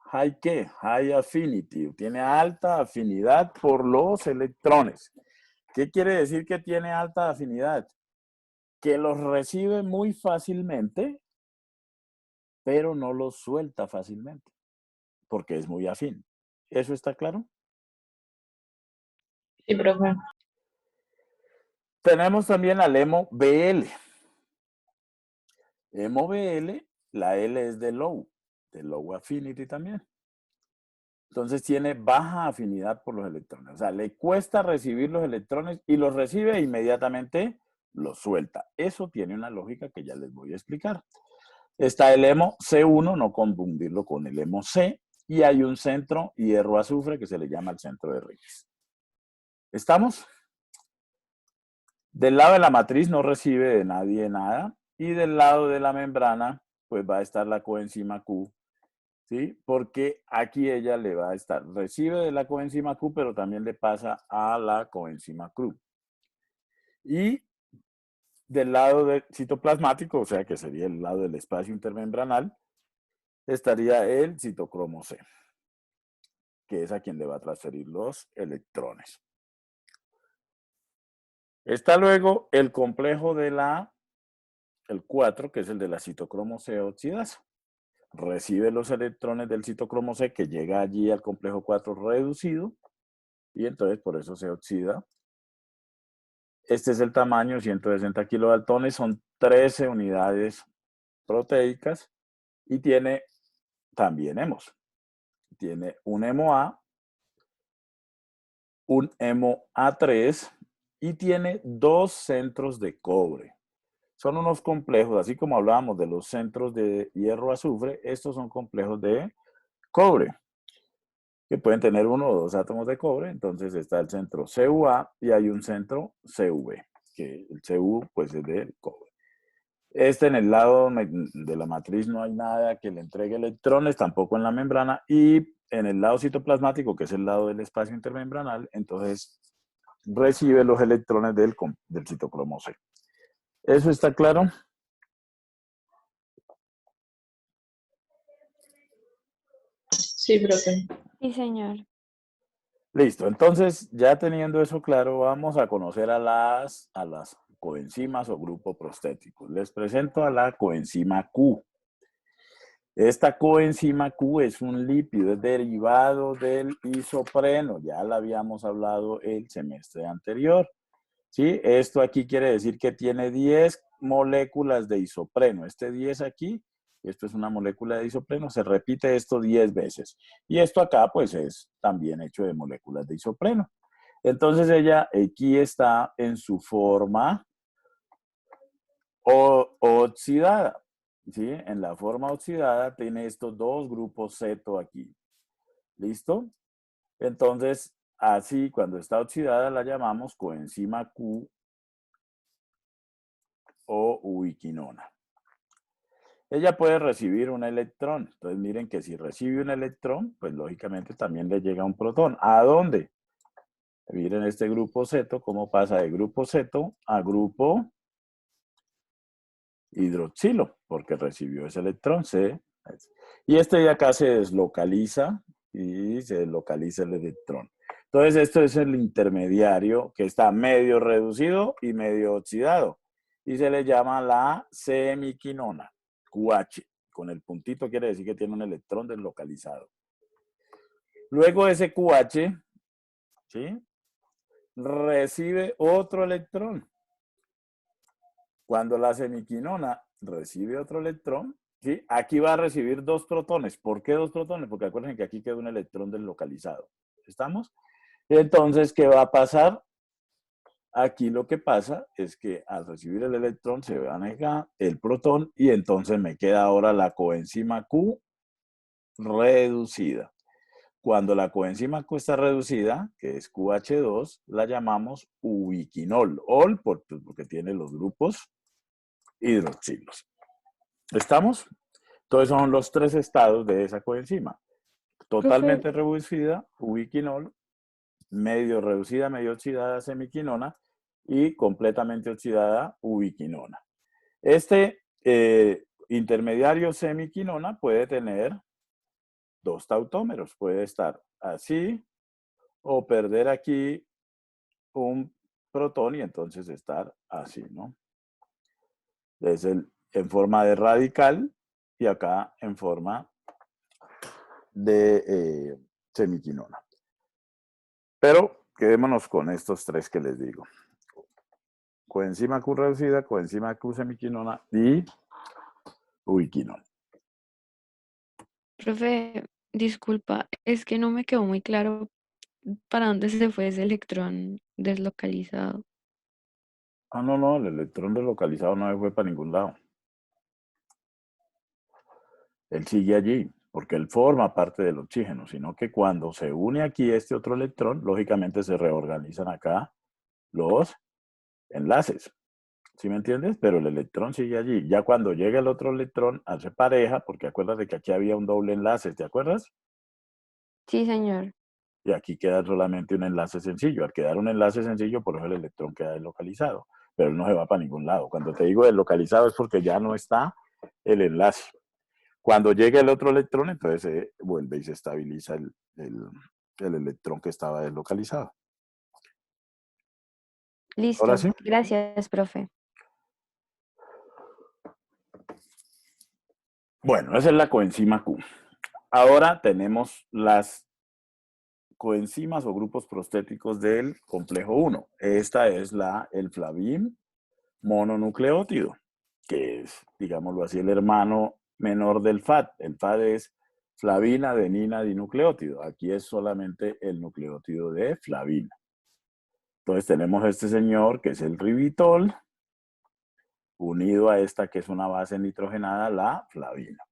¿High qué? High affinity. Tiene alta afinidad por los electrones. ¿Qué quiere decir que tiene alta afinidad? Que los recibe muy fácilmente, pero no los suelta fácilmente. porque es muy afín. ¿Eso está claro? Sí, profe. Tenemos también al hemo BL. Hemo BL, la L es de low affinity también. Entonces tiene baja afinidad por los electrones. O sea, le cuesta recibir los electrones y los recibe e inmediatamente los suelta. Eso tiene una lógica que ya les voy a explicar. Está el hemo C1, no confundirlo con el hemo C, y hay un centro hierro-azufre que se le llama el centro de Riggs. ¿Estamos? Del lado de la matriz no recibe de nadie nada, y del lado de la membrana, pues va a estar la coenzima Q, ¿sí? Porque aquí ella le va a estar, recibe de la coenzima Q, pero también le pasa a la coenzima Q. Y del lado citoplasmático, o sea que sería el lado del espacio intermembranal, estaría el citocromo C, que es a quien le va a transferir los electrones. Está luego el complejo de el 4, que es el de la citocromo C oxidasa. Recibe los electrones del citocromo C que llega allí al complejo 4 reducido y entonces por eso se oxida. Este es el tamaño, 160 kilodaltones, son 13 unidades proteicas y tiene también hemos. Tiene un hemo A, un hemo A3 y tiene 2 centros de cobre. Son unos complejos, así como hablábamos de los centros de hierro-azufre, estos son complejos de cobre, que pueden tener 1 o 2 átomos de cobre. Entonces está el centro CuA y hay un centro CV, que el Cu pues es del cobre. En el lado de la matriz no hay nada que le entregue electrones, tampoco en la membrana, y en el lado citoplasmático, que es el lado del espacio intermembranal, entonces recibe los electrones del citocromo C. ¿Eso está claro? Sí, profe. Sí, señor. Listo, entonces ya teniendo eso claro, vamos a conocer a las coenzimas o grupo prostético. Les presento a la coenzima Q. Esta coenzima Q es un lípido, es derivado del isopreno, ya la habíamos hablado el semestre anterior. ¿Sí? Esto aquí quiere decir que tiene 10 moléculas de isopreno. Este 10 aquí, esto es una molécula de isopreno, se repite esto 10 veces. Y esto acá, pues, es también hecho de moléculas de isopreno. Entonces ella aquí está en su forma oxidada. ¿Sí? En la forma oxidada tiene estos 2 grupos ceto aquí. ¿Listo? Entonces, así cuando está oxidada la llamamos coenzima Q o ubiquinona. Ella puede recibir un electrón. Entonces miren que si recibe un electrón, pues lógicamente también le llega un protón. ¿A dónde? Miren este grupo ceto, cómo pasa de grupo ceto a grupo hidroxilo, porque recibió ese electrón C. Y este de acá se deslocaliza y se deslocaliza el electrón. Entonces esto es el intermediario que está medio reducido y medio oxidado. Y se le llama la semiquinona, QH. Con el puntito quiere decir que tiene un electrón deslocalizado. Luego ese QH, ¿sí?, recibe otro electrón. Cuando la semiquinona recibe otro electrón, ¿sí?, aquí va a recibir 2 protones. ¿Por qué 2 protones? Porque acuérdense que aquí queda un electrón deslocalizado. ¿Estamos? Entonces, ¿qué va a pasar? Aquí lo que pasa es que al recibir el electrón se va a negar el protón y entonces me queda ahora la coenzima Q reducida. Cuando la coenzima Q está reducida, que es QH2, la llamamos ubiquinol. Ol porque tiene los grupos hidroxilos. ¿Estamos? Entonces son los 3 estados de esa coenzima. Totalmente reducida, ubiquinol, medio reducida, medio oxidada, semiquinona, y completamente oxidada, ubiquinona. Este intermediario semiquinona puede tener 2 tautómeros. Puede estar así o perder aquí un protón y entonces estar así, ¿no? Es en forma de radical y acá en forma de semiquinona. Pero quedémonos con estos tres que les digo. Coenzima Q reducida, coenzima Q semiquinona y ubiquinol. Profe, disculpa, es que no me quedó muy claro para dónde se fue ese electrón deslocalizado. Ah, no, el electrón deslocalizado no fue para ningún lado. Él sigue allí, porque él forma parte del oxígeno, sino que cuando se une aquí este otro electrón, lógicamente se reorganizan acá los enlaces. ¿Sí me entiendes? Pero el electrón sigue allí. Ya cuando llega el otro electrón, hace pareja, porque acuérdate que aquí había un doble enlace, ¿te acuerdas? Sí, señor. Y aquí queda solamente un enlace sencillo. Al quedar un enlace sencillo, por eso el electrón queda deslocalizado. Pero él no se va para ningún lado. Cuando te digo deslocalizado es porque ya no está el enlace. Cuando llega el otro electrón, entonces se vuelve y se estabiliza el electrón que estaba deslocalizado. Ahora Listo. sí. Gracias, profe. Bueno, esa es la coenzima Q. Ahora tenemos las coenzimas o grupos prostéticos del complejo 1. Esta es el flavín mononucleótido, que es, digámoslo así, el hermano menor del FAD. El FAD es flavina, adenina, dinucleótido. Aquí es solamente el nucleótido de flavina. Entonces tenemos este señor que es el ribitol, unido a esta que es una base nitrogenada, la flavina.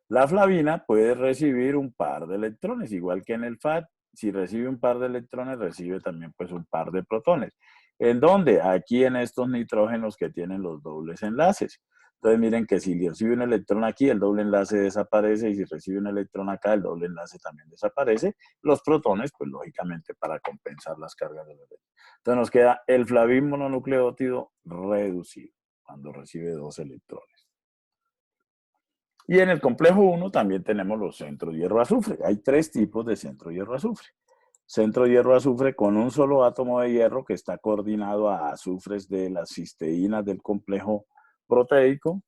La flavina puede recibir un par de electrones, igual que en el FAD. Si recibe un par de electrones, recibe también pues un par de protones. ¿En dónde? Aquí en estos nitrógenos que tienen los dobles enlaces. Entonces miren que si recibe un electrón aquí, el doble enlace desaparece, y si recibe un electrón acá, el doble enlace también desaparece. Los protones, pues lógicamente para compensar las cargas de los electrones. Entonces nos queda el flavín mononucleótido reducido, cuando recibe dos electrones. Y en el complejo 1 también tenemos los centros hierro-azufre. Hay tres tipos de centro hierro-azufre. Centro hierro-azufre con un solo átomo de hierro que está coordinado a azufres de las cisteínas del complejo proteico,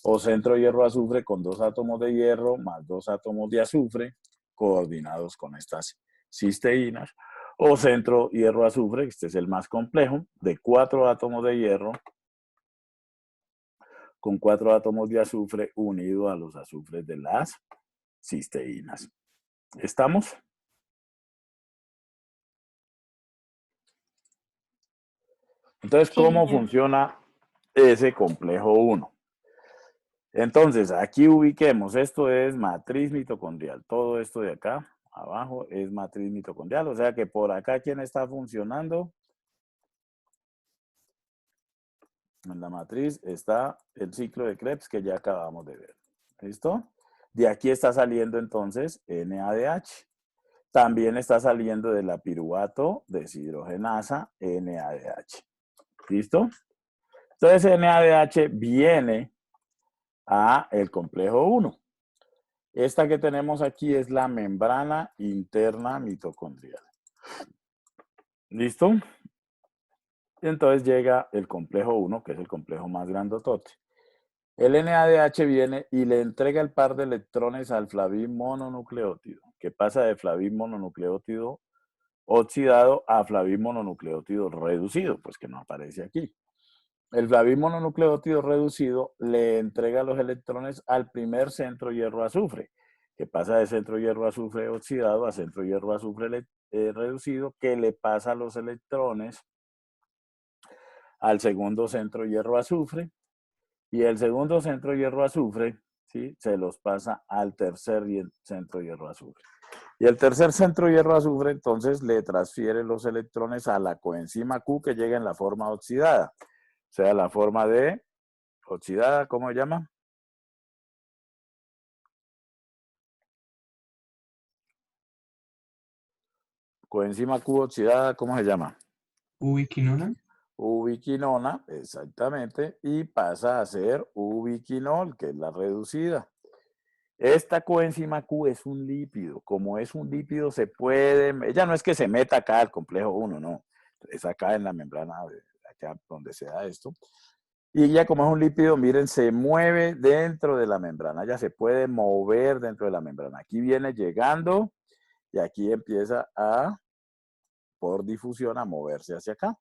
o centro hierro-azufre con dos átomos de hierro más dos átomos de azufre coordinados con estas cisteínas, o centro hierro-azufre, este es el más complejo, de 4 átomos de hierro con 4 átomos de azufre unidos a los azufres de las cisteínas. ¿Estamos? Entonces, Sí, ¿cómo señor. funciona ese complejo 1? Entonces, aquí ubiquemos, esto es matriz mitocondrial. Todo esto de acá, abajo, es matriz mitocondrial. O sea que por acá, ¿quién está funcionando? En la matriz está el ciclo de Krebs que ya acabamos de ver. ¿Listo? De aquí está saliendo entonces NADH. También está saliendo de la piruvato deshidrogenasa NADH. ¿Listo? Entonces NADH viene a el complejo 1. Esta que tenemos aquí es la membrana interna mitocondrial. ¿Listo? Entonces llega el complejo 1, que es el complejo más grandotote. El NADH viene y le entrega el par de electrones al flavín mononucleótido, que pasa de flavín mononucleótido oxidado a flavín mononucleótido reducido, pues que no aparece aquí. El flavín mononucleótido reducido le entrega los electrones al primer centro hierro-azufre, que pasa de centro hierro-azufre oxidado a centro hierro-azufre reducido, que le pasa los electrones al segundo centro hierro-azufre, y el segundo centro hierro-azufre, ¿sí?, se los pasa al tercer centro hierro-azufre. Y el tercer centro hierro-azufre entonces le transfiere los electrones a la coenzima Q que llega en la forma oxidada. O sea, la forma de oxidada, ¿cómo se llama? Coenzima Q oxidada, ¿cómo se llama? Ubiquinona. Ubiquinona, exactamente, y pasa a ser ubiquinol, que es la reducida. Esta coenzima Q es un lípido. Como es un lípido, se puede... Ella no es que se meta acá al complejo 1, no. Es acá en la membrana, acá donde se da esto. Y ya como es un lípido, miren, se mueve dentro de la membrana, ya se puede mover dentro de la membrana. Aquí viene llegando y aquí empieza a, por difusión, a moverse hacia acá.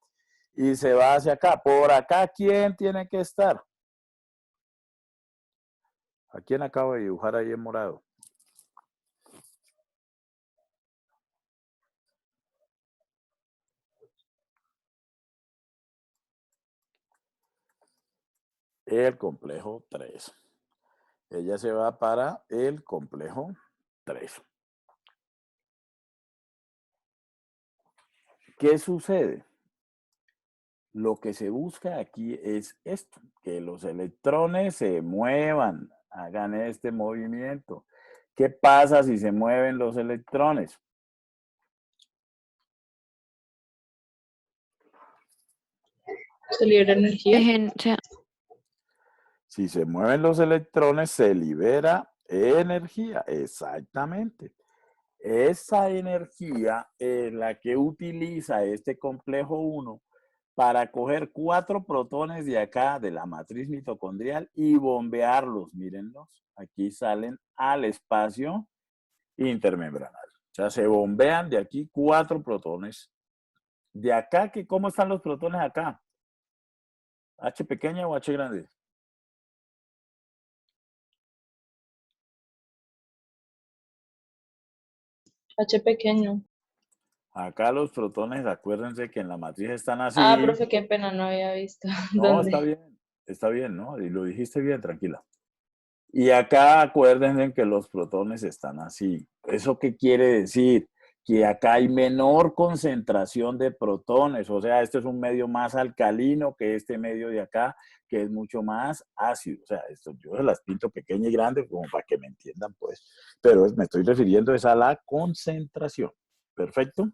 Y se va hacia acá. Por acá, ¿quién tiene que estar? ¿A quién acabo de dibujar ahí en morado? El complejo 3. Ella se va para el complejo 3. ¿Qué sucede? Lo que se busca aquí es esto, que los electrones se muevan, hagan este movimiento. ¿Qué pasa si se mueven los electrones? Se libera energía. Si se mueven los electrones, se libera energía, exactamente. Esa energía es la que utiliza este complejo 1 para coger 4 protones de acá, de la matriz mitocondrial, y bombearlos. Mírenlos, aquí salen al espacio intermembranal. O sea, se bombean de aquí 4 protones. De acá, ¿cómo están los protones acá? ¿H pequeña o H grande? H pequeño. Acá los protones, acuérdense que en la matriz están así. Ah, profe, qué pena, no había visto. No, está bien, ¿no? Y lo dijiste bien, tranquila. Y acá acuérdense que los protones están así. ¿Eso qué quiere decir? Que acá hay menor concentración de protones, o sea, este es un medio más alcalino que este medio de acá, que es mucho más ácido. O sea, esto yo se las pinto pequeña y grande como para que me entiendan, pues. Pero me estoy refiriendo es a la concentración. ¿Perfecto?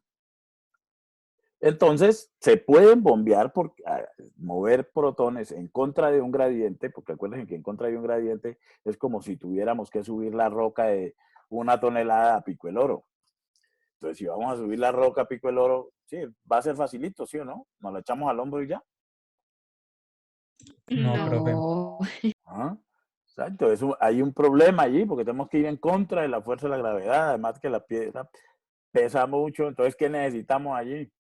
Entonces, se pueden bombear por mover protones en contra de un gradiente, porque acuérdense que en contra de un gradiente es como si tuviéramos que subir la roca de 1 tonelada a Pico el Oro. Entonces, si vamos a subir la roca a Pico el Oro, sí, va a ser facilito, ¿sí o no? Nos la echamos al hombro y ya. No, profe. ¿Ah? Exacto, hay un problema allí porque tenemos que ir en contra de la fuerza de la gravedad, además que la piedra pesa mucho, entonces, ¿qué necesitamos allí?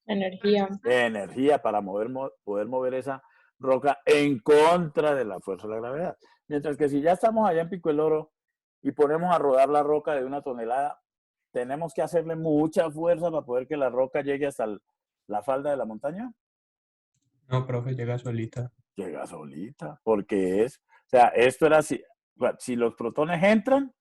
Energía. Energía para poder mover esa roca en contra de la fuerza de la gravedad. Mientras que si ya estamos allá en Pico el Oro y ponemos a rodar la roca de 1 tonelada, tenemos que hacerle mucha fuerza para poder que la roca llegue hasta la falda de la montaña. No, profe, llega solita. Llega solita, porque o sea, esto era así, si los protones entran,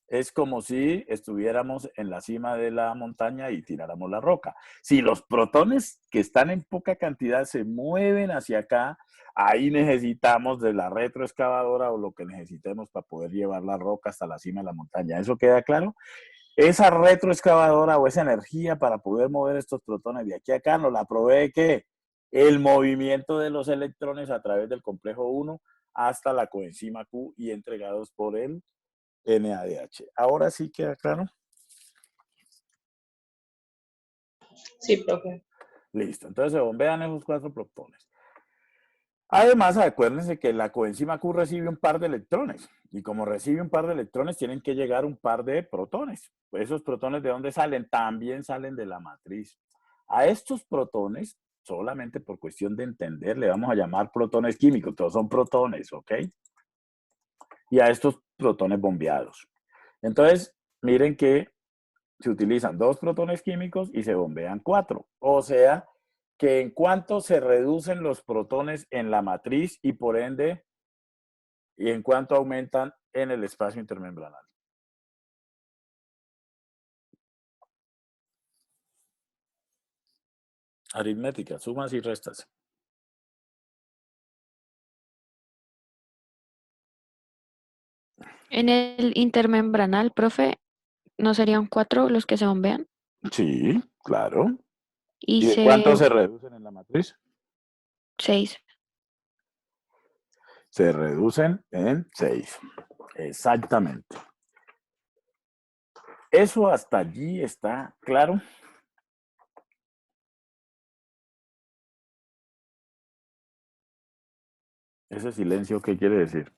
es como si estuviéramos en la cima de la montaña y tiráramos la roca. Si los protones que están en poca cantidad se mueven hacia acá, ahí necesitamos de la retroexcavadora o lo que necesitemos para poder llevar la roca hasta la cima de la montaña. ¿Eso queda claro? Esa retroexcavadora o esa energía para poder mover estos protones de aquí a acá nos la provee ¿qué? El movimiento de los electrones a través del complejo 1 hasta la coenzima Q y entregados por el NADH. Ahora sí queda claro. Sí, profe. Listo. Entonces se bombean esos 4 protones. Además, acuérdense que la coenzima Q recibe un par de electrones. Y como recibe un par de electrones, tienen que llegar un par de protones. Esos protones, ¿de dónde salen? También salen de la matriz. A estos protones, solamente por cuestión de entender, le vamos a llamar protones químicos. Todos son protones, ¿ok? Y a estos protones bombeados. Entonces, miren que se utilizan 2 protones químicos y se bombean 4. O sea, que en cuanto se reducen los protones en la matriz y por ende, y en cuanto aumentan en el espacio intermembranal. Aritmética, sumas y restas. En el intermembranal, profe, ¿no serían 4 los que se bombean? Sí, claro. Y ¿Y de cuánto se reducen en la matriz? 6. Se reducen en 6. Exactamente. Eso hasta allí está claro. ¿Ese silencio qué quiere decir?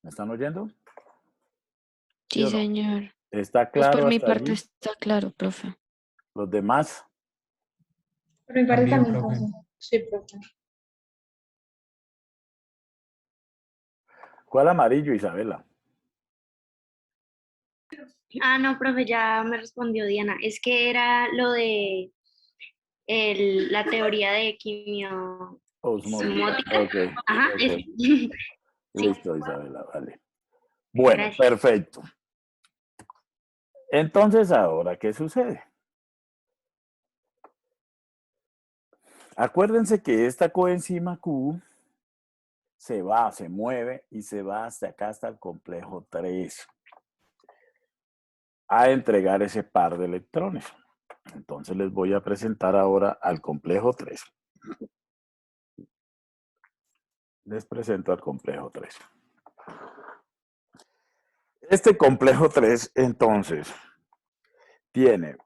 ¿Me están oyendo? ¿Sí Sí, o no? señor. ¿Está Pues por claro mi hasta parte allí? está claro, profe. ¿Los demás? Por mi parte También, también, profe. profe. Sí, profe. ¿Cuál amarillo, Isabela? Ah, no, profe, ya me respondió Diana. Es que era lo de la teoría de quimio Osmótica. simótica. Ok, Ajá, ok. ese. Sí, Listo, Isabela, vale. Bueno, gracias. perfecto. Entonces, ahora, ¿qué sucede? Acuérdense que esta coenzima Q se va, se mueve y se va hasta acá, hasta el complejo 3, a entregar ese par de electrones. Entonces les voy a presentar ahora al complejo 3. Les presento al complejo 3. Este complejo 3, entonces, tiene...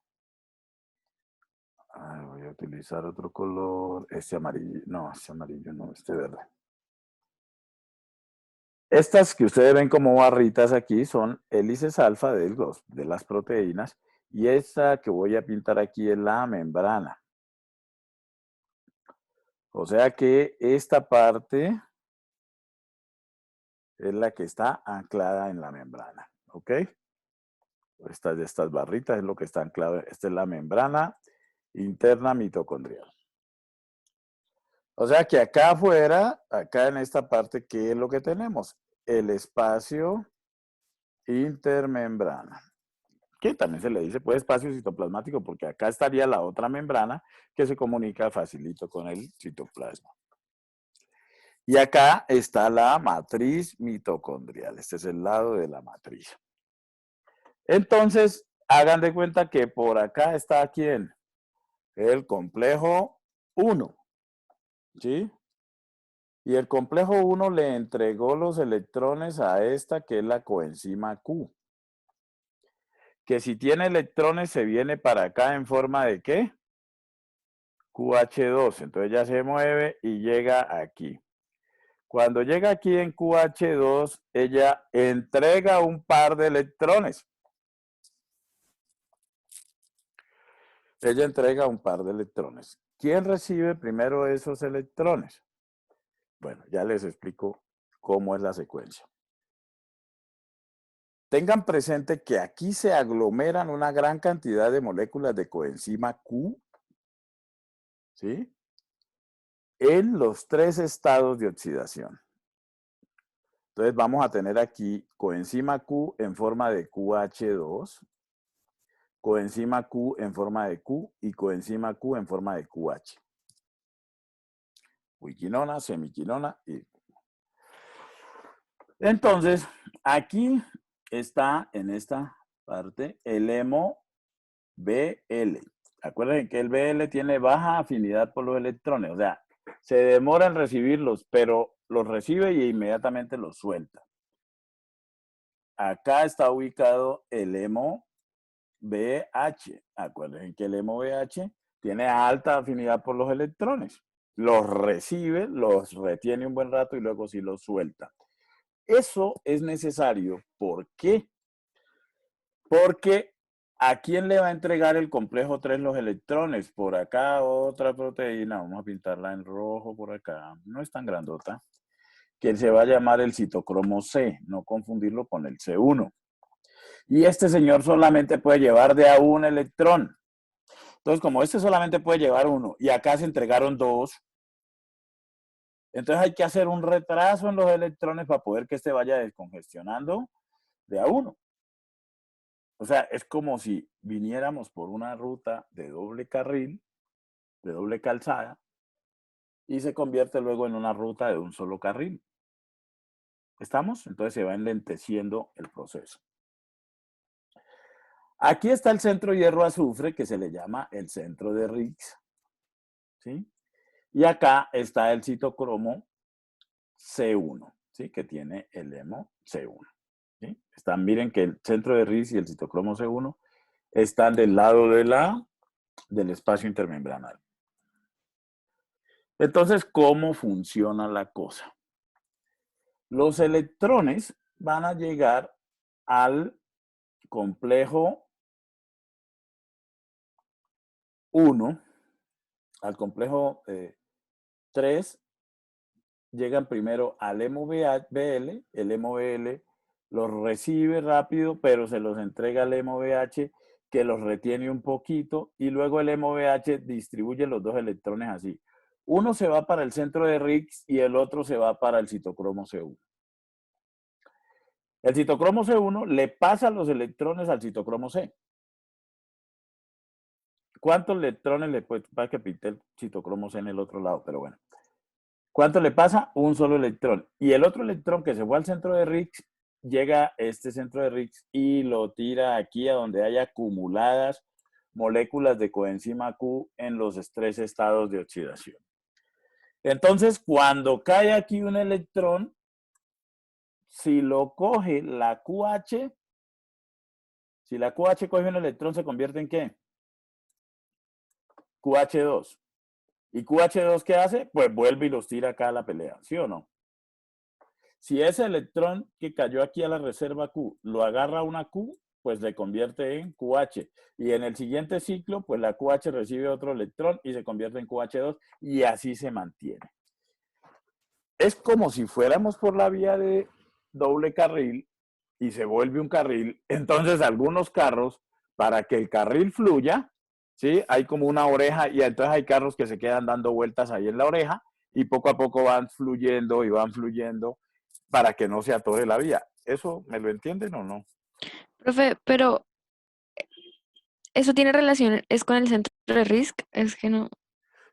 voy a utilizar otro color. Este amarillo. No, este amarillo no, este verde. Estas que ustedes ven como barritas aquí son hélices alfa de las proteínas. Y esta que voy a pintar aquí es la membrana. O sea que esta parte es la que está anclada en la membrana. ¿Ok? Estas barritas es lo que está anclado. Esta es la membrana interna mitocondrial. O sea que acá afuera, acá en esta parte, ¿qué es lo que tenemos? El espacio intermembrana. Que también se le dice pues espacio citoplasmático porque acá estaría la otra membrana que se comunica facilito con el citoplasma. Y acá está la matriz mitocondrial. Este es el lado de la matriz. Entonces, hagan de cuenta que por acá está ¿quién? El complejo 1. ¿Sí? Y el complejo 1 le entregó los electrones a esta que es la coenzima Q. Que si tiene electrones se viene para acá en forma de ¿qué? QH2. Entonces ya se mueve y llega aquí. Cuando llega aquí en QH2, ella entrega un par de electrones. Ella entrega un par de electrones. ¿Quién recibe primero esos electrones? Bueno, ya les explico cómo es la secuencia. Tengan presente que aquí se aglomeran una gran cantidad de moléculas de coenzima Q, ¿sí? En los 3 estados de oxidación. Entonces vamos a tener aquí coenzima Q en forma de QH2, coenzima Q en forma de Q y coenzima Q en forma de QH. Ubiquinona, semiquinona y... Entonces, aquí está en esta parte el hemo BL. Acuérdense que el BL tiene baja afinidad por los electrones, o sea, se demora en recibirlos, pero los recibe y inmediatamente los suelta. Acá está ubicado el hemo BH. Acuérdense que el hemo BH tiene alta afinidad por los electrones. Los recibe, los retiene un buen rato y luego sí los suelta. Eso es necesario. ¿Por qué? Porque ¿a quién le va a entregar el complejo 3 los electrones? Por acá otra proteína, vamos a pintarla en rojo por acá, no es tan grandota, que se va a llamar el citocromo C, no confundirlo con el C1. Y este señor solamente puede llevar de a un electrón. Entonces, como este solamente puede llevar uno y acá se entregaron 2, entonces hay que hacer un retraso en los electrones para poder que este vaya descongestionando de a uno. O sea, es como si viniéramos por una ruta de doble carril, de doble calzada, y se convierte luego en una ruta de un solo carril. ¿Estamos? Entonces se va enlenteciendo el proceso. Aquí está el centro hierro-azufre, que se le llama el centro de Riggs. ¿Sí? Y acá está el citocromo C1, ¿sí? Que tiene el hemo C1. ¿Sí? Miren que el centro de Riggs y el citocromo C1 están del lado de la del espacio intermembranal. Entonces, ¿cómo funciona la cosa? Los electrones van a llegar al complejo 1, al complejo 3, llegan primero al MOBL, el MOBL los recibe rápido, pero se los entrega al MOVH, que los retiene un poquito, y luego el MOVH distribuye los dos electrones así. Uno se va para el centro de Riggs y el otro se va para el citocromo C1. El citocromo C1 le pasa los electrones al citocromo C. ¿Cuántos electrones le puede? Para que pinte el citocromo C en el otro lado, pero bueno. ¿Cuánto le pasa? Un solo electrón. Y el otro electrón que se fue al centro de Riggs, llega a este centro de Riggs y lo tira aquí a donde haya acumuladas moléculas de coenzima Q en los 3 estados de oxidación. Entonces, cuando cae aquí un electrón, si lo coge la QH, si la QH coge un electrón, ¿se convierte en qué? QH2. ¿Y QH2 qué hace? Pues vuelve y los tira acá a la pelea, ¿sí o no? Si ese electrón que cayó aquí a la reserva Q lo agarra una Q, pues le convierte en QH. Y en el siguiente ciclo, pues la QH recibe otro electrón y se convierte en QH2 y así se mantiene. Es como si fuéramos por la vía de doble carril y se vuelve un carril. Entonces algunos carros, para que el carril fluya, ¿sí? Hay como una oreja y entonces hay carros que se quedan dando vueltas ahí en la oreja y poco a poco van fluyendo y van fluyendo para que no se atore la vía. ¿Eso me lo entienden o no? Profe, pero ¿eso tiene relación es con el centro de Risk? Es que no.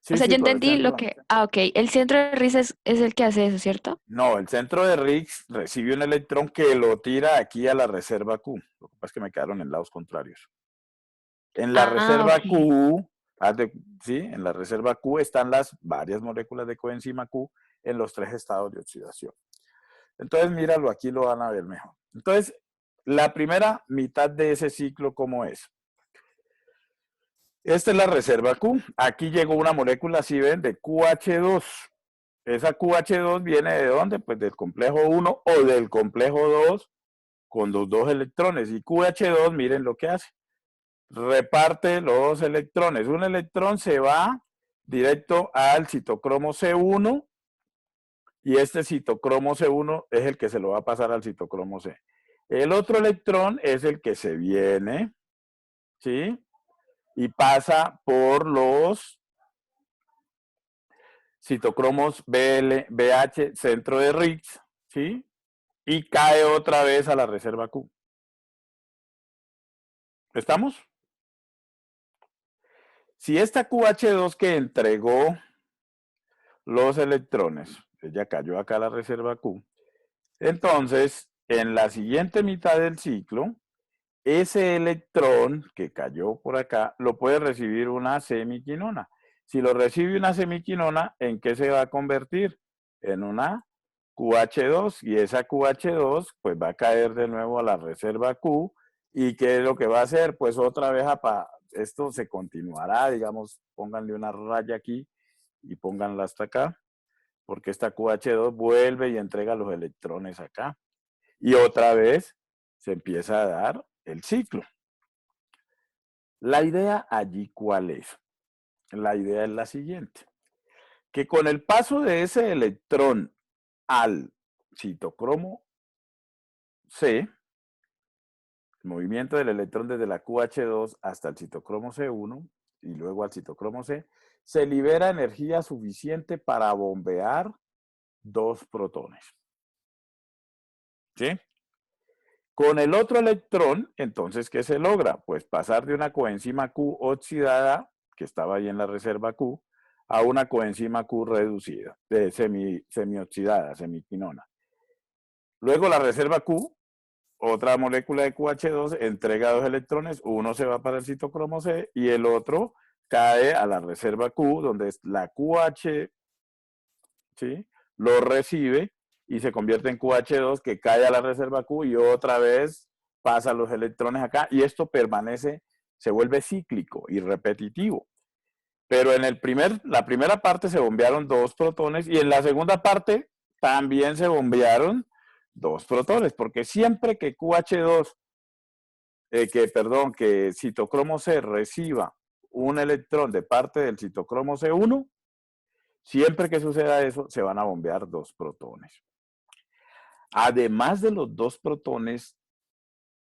Sí, O sea, sí, yo con el entendí lo centro. que. Ah, ok. El centro de Risk es el que hace eso, ¿cierto? No, el centro de Riggs recibe un electrón que lo tira aquí a la reserva Q. Lo que pasa es que me quedaron en lados contrarios. En la Ah, reserva ok. Q, ¿sí? En la reserva Q están las varias moléculas de coenzima Q en los 3 estados de oxidación. Entonces, míralo, aquí lo van a ver mejor. Entonces, la primera mitad de ese ciclo, ¿cómo es? Esta es la reserva Q. Aquí llegó una molécula, si ven, de QH2. Esa QH2 viene ¿de dónde? Pues del complejo 1 o del complejo 2 con los 2 electrones. Y QH2, miren lo que hace. Reparte los electrones. Un electrón se va directo al citocromo C1 y este citocromo C1 es el que se lo va a pasar al citocromo C. El otro electrón es el que se viene, ¿sí? Y pasa por los citocromos BH, centro de Riggs, ¿sí? Y cae otra vez a la reserva Q. ¿Estamos? Si esta QH2 que entregó los electrones, ella cayó acá a la reserva Q, entonces, en la siguiente mitad del ciclo, ese electrón que cayó por acá lo puede recibir una semiquinona. Si lo recibe una semiquinona, ¿en qué se va a convertir? En una QH2 y esa QH2 pues va a caer de nuevo a la reserva Q y ¿qué es lo que va a hacer? Pues otra vez esto se continuará, digamos, pónganle una raya aquí y pónganla hasta acá porque esta QH2 vuelve y entrega los electrones acá y otra vez se empieza a dar el ciclo. La idea allí, ¿cuál es? La idea es la siguiente, que con el paso de ese electrón al citocromo C, el movimiento del electrón desde la QH2 hasta el citocromo C1 y luego al citocromo C, se libera energía suficiente para bombear 2 protones. ¿Sí? Con el otro electrón, entonces, ¿qué se logra? Pues pasar de una coenzima Q oxidada, que estaba ahí en la reserva Q, a una coenzima Q reducida, semioxidada, semiquinona. Luego la reserva Q, otra molécula de QH2, entrega 2 electrones, uno se va para el citocromo C y el otro cae a la reserva Q, donde la QH, ¿sí? Lo recibe y se convierte en QH2 que cae a la reserva Q y otra vez pasa los electrones acá y esto permanece se vuelve cíclico y repetitivo. Pero en la primera parte se bombearon 2 protones y en la segunda parte también se bombearon 2 protones, porque siempre que QH2, que citocromo C reciba un electrón de parte del citocromo C1, siempre que suceda eso, se van a bombear 2 protones. Además de los 2 protones,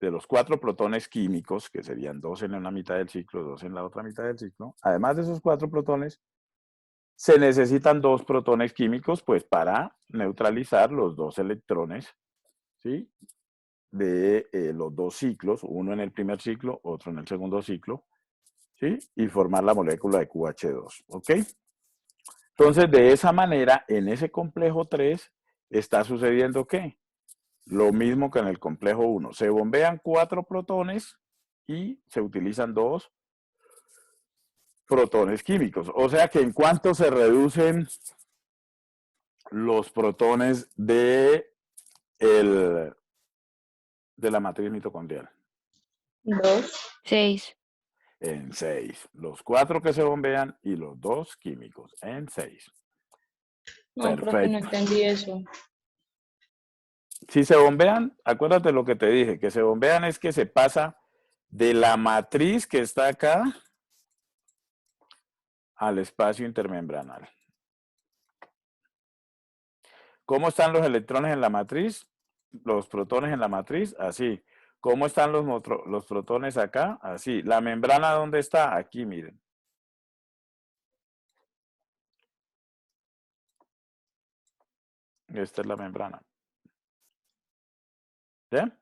de los 4 protones químicos, que serían 2 en una mitad del ciclo, 2 en la otra mitad del ciclo, además de esos 4 protones, se necesitan 2 protones químicos, pues, para neutralizar los 2 electrones, ¿sí? De los 2 ciclos, uno en el primer ciclo, otro en el segundo ciclo, ¿sí? Y formar la molécula de QH2, ¿ok? Entonces, de esa manera, en ese complejo 3, está sucediendo ¿qué? Lo mismo que en el complejo 1. Se bombean 4 protones y se utilizan 2 protones químicos. O sea que en cuanto se reducen los protones de la matriz mitocondrial. 2. 6. En 6. Los 4 que se bombean y los 2 químicos. En 6. No, profe, no Perfecto. entendí eso. Si se bombean, acuérdate lo que te dije, que se bombean es que se pasa de la matriz que está acá al espacio intermembranal. ¿Cómo están los electrones en la matriz? Los protones en la matriz, así. ¿Cómo están los protones acá? Así. ¿La membrana dónde está? Aquí, miren. Esta es la membrana. ¿Ya?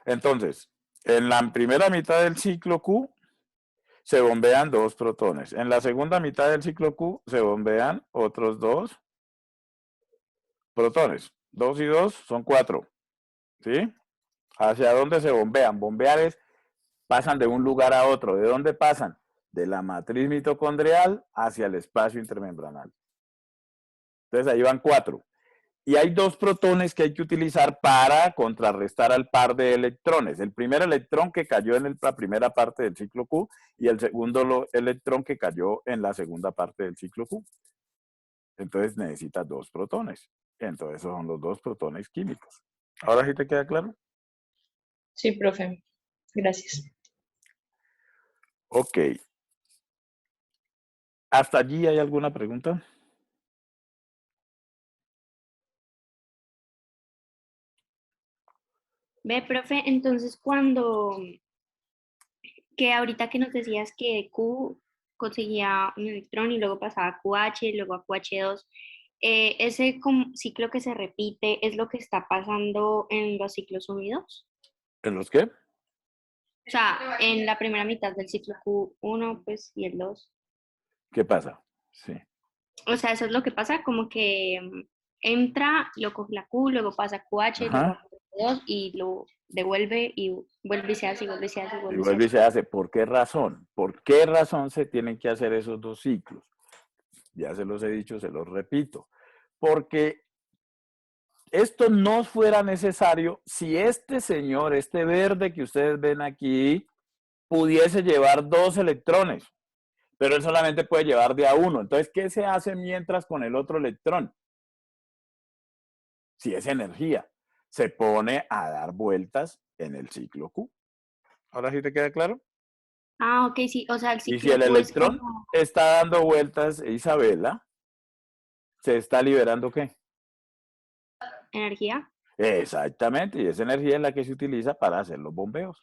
Entonces, en la primera mitad del ciclo Q se bombean 2 protones. En la segunda mitad del ciclo Q se bombean otros 2 protones. 2 y 2 son 4. ¿Sí? ¿Hacia dónde se bombean? Bombear es, pasan de un lugar a otro. ¿De dónde pasan? De la matriz mitocondrial hacia el espacio intermembranal. Entonces ahí van 4. Y hay 2 protones que hay que utilizar para contrarrestar al par de electrones. El primer electrón que cayó en la primera parte del ciclo Q y el segundo electrón que cayó en la segunda parte del ciclo Q. Entonces necesitas 2 protones. Entonces esos son los 2 protones químicos. ¿Ahora sí te queda claro? Sí, profe. Gracias. Ok. ¿Hasta allí hay alguna pregunta? Ve, profe, entonces que ahorita que nos decías que Q conseguía un electrón y luego pasaba a QH, luego a QH2, ese ciclo que se repite es lo que está pasando en los ciclos unidos. ¿En los qué? O sea, en la primera mitad del ciclo Q1, pues, y el 2. ¿Qué pasa? Sí. O sea, eso es lo que pasa, como que entra, lo coge la Q, luego pasa a QH, luego a Ajá. QH2 y lo devuelve y vuelve y se hace, y vuelve y se hace, y Y vuelve y se vuelve y hace. se hace. ¿Por qué razón? ¿Por qué razón se tienen que hacer esos 2 ciclos? Ya se los he dicho, se los repito. Porque esto no fuera necesario si este señor, este verde que ustedes ven aquí, pudiese llevar 2 electrones, pero él solamente puede llevar de a 1. Entonces, ¿qué se hace mientras con el otro electrón? Si es energía, se pone a dar vueltas en el ciclo Q. ¿Ahora sí te queda claro? Ah, ok, sí, o sea, el Y si ciclo el Q es electrón como está dando vueltas, Isabela, ¿se está liberando qué? energía. Exactamente, y esa energía es la que se utiliza para hacer los bombeos.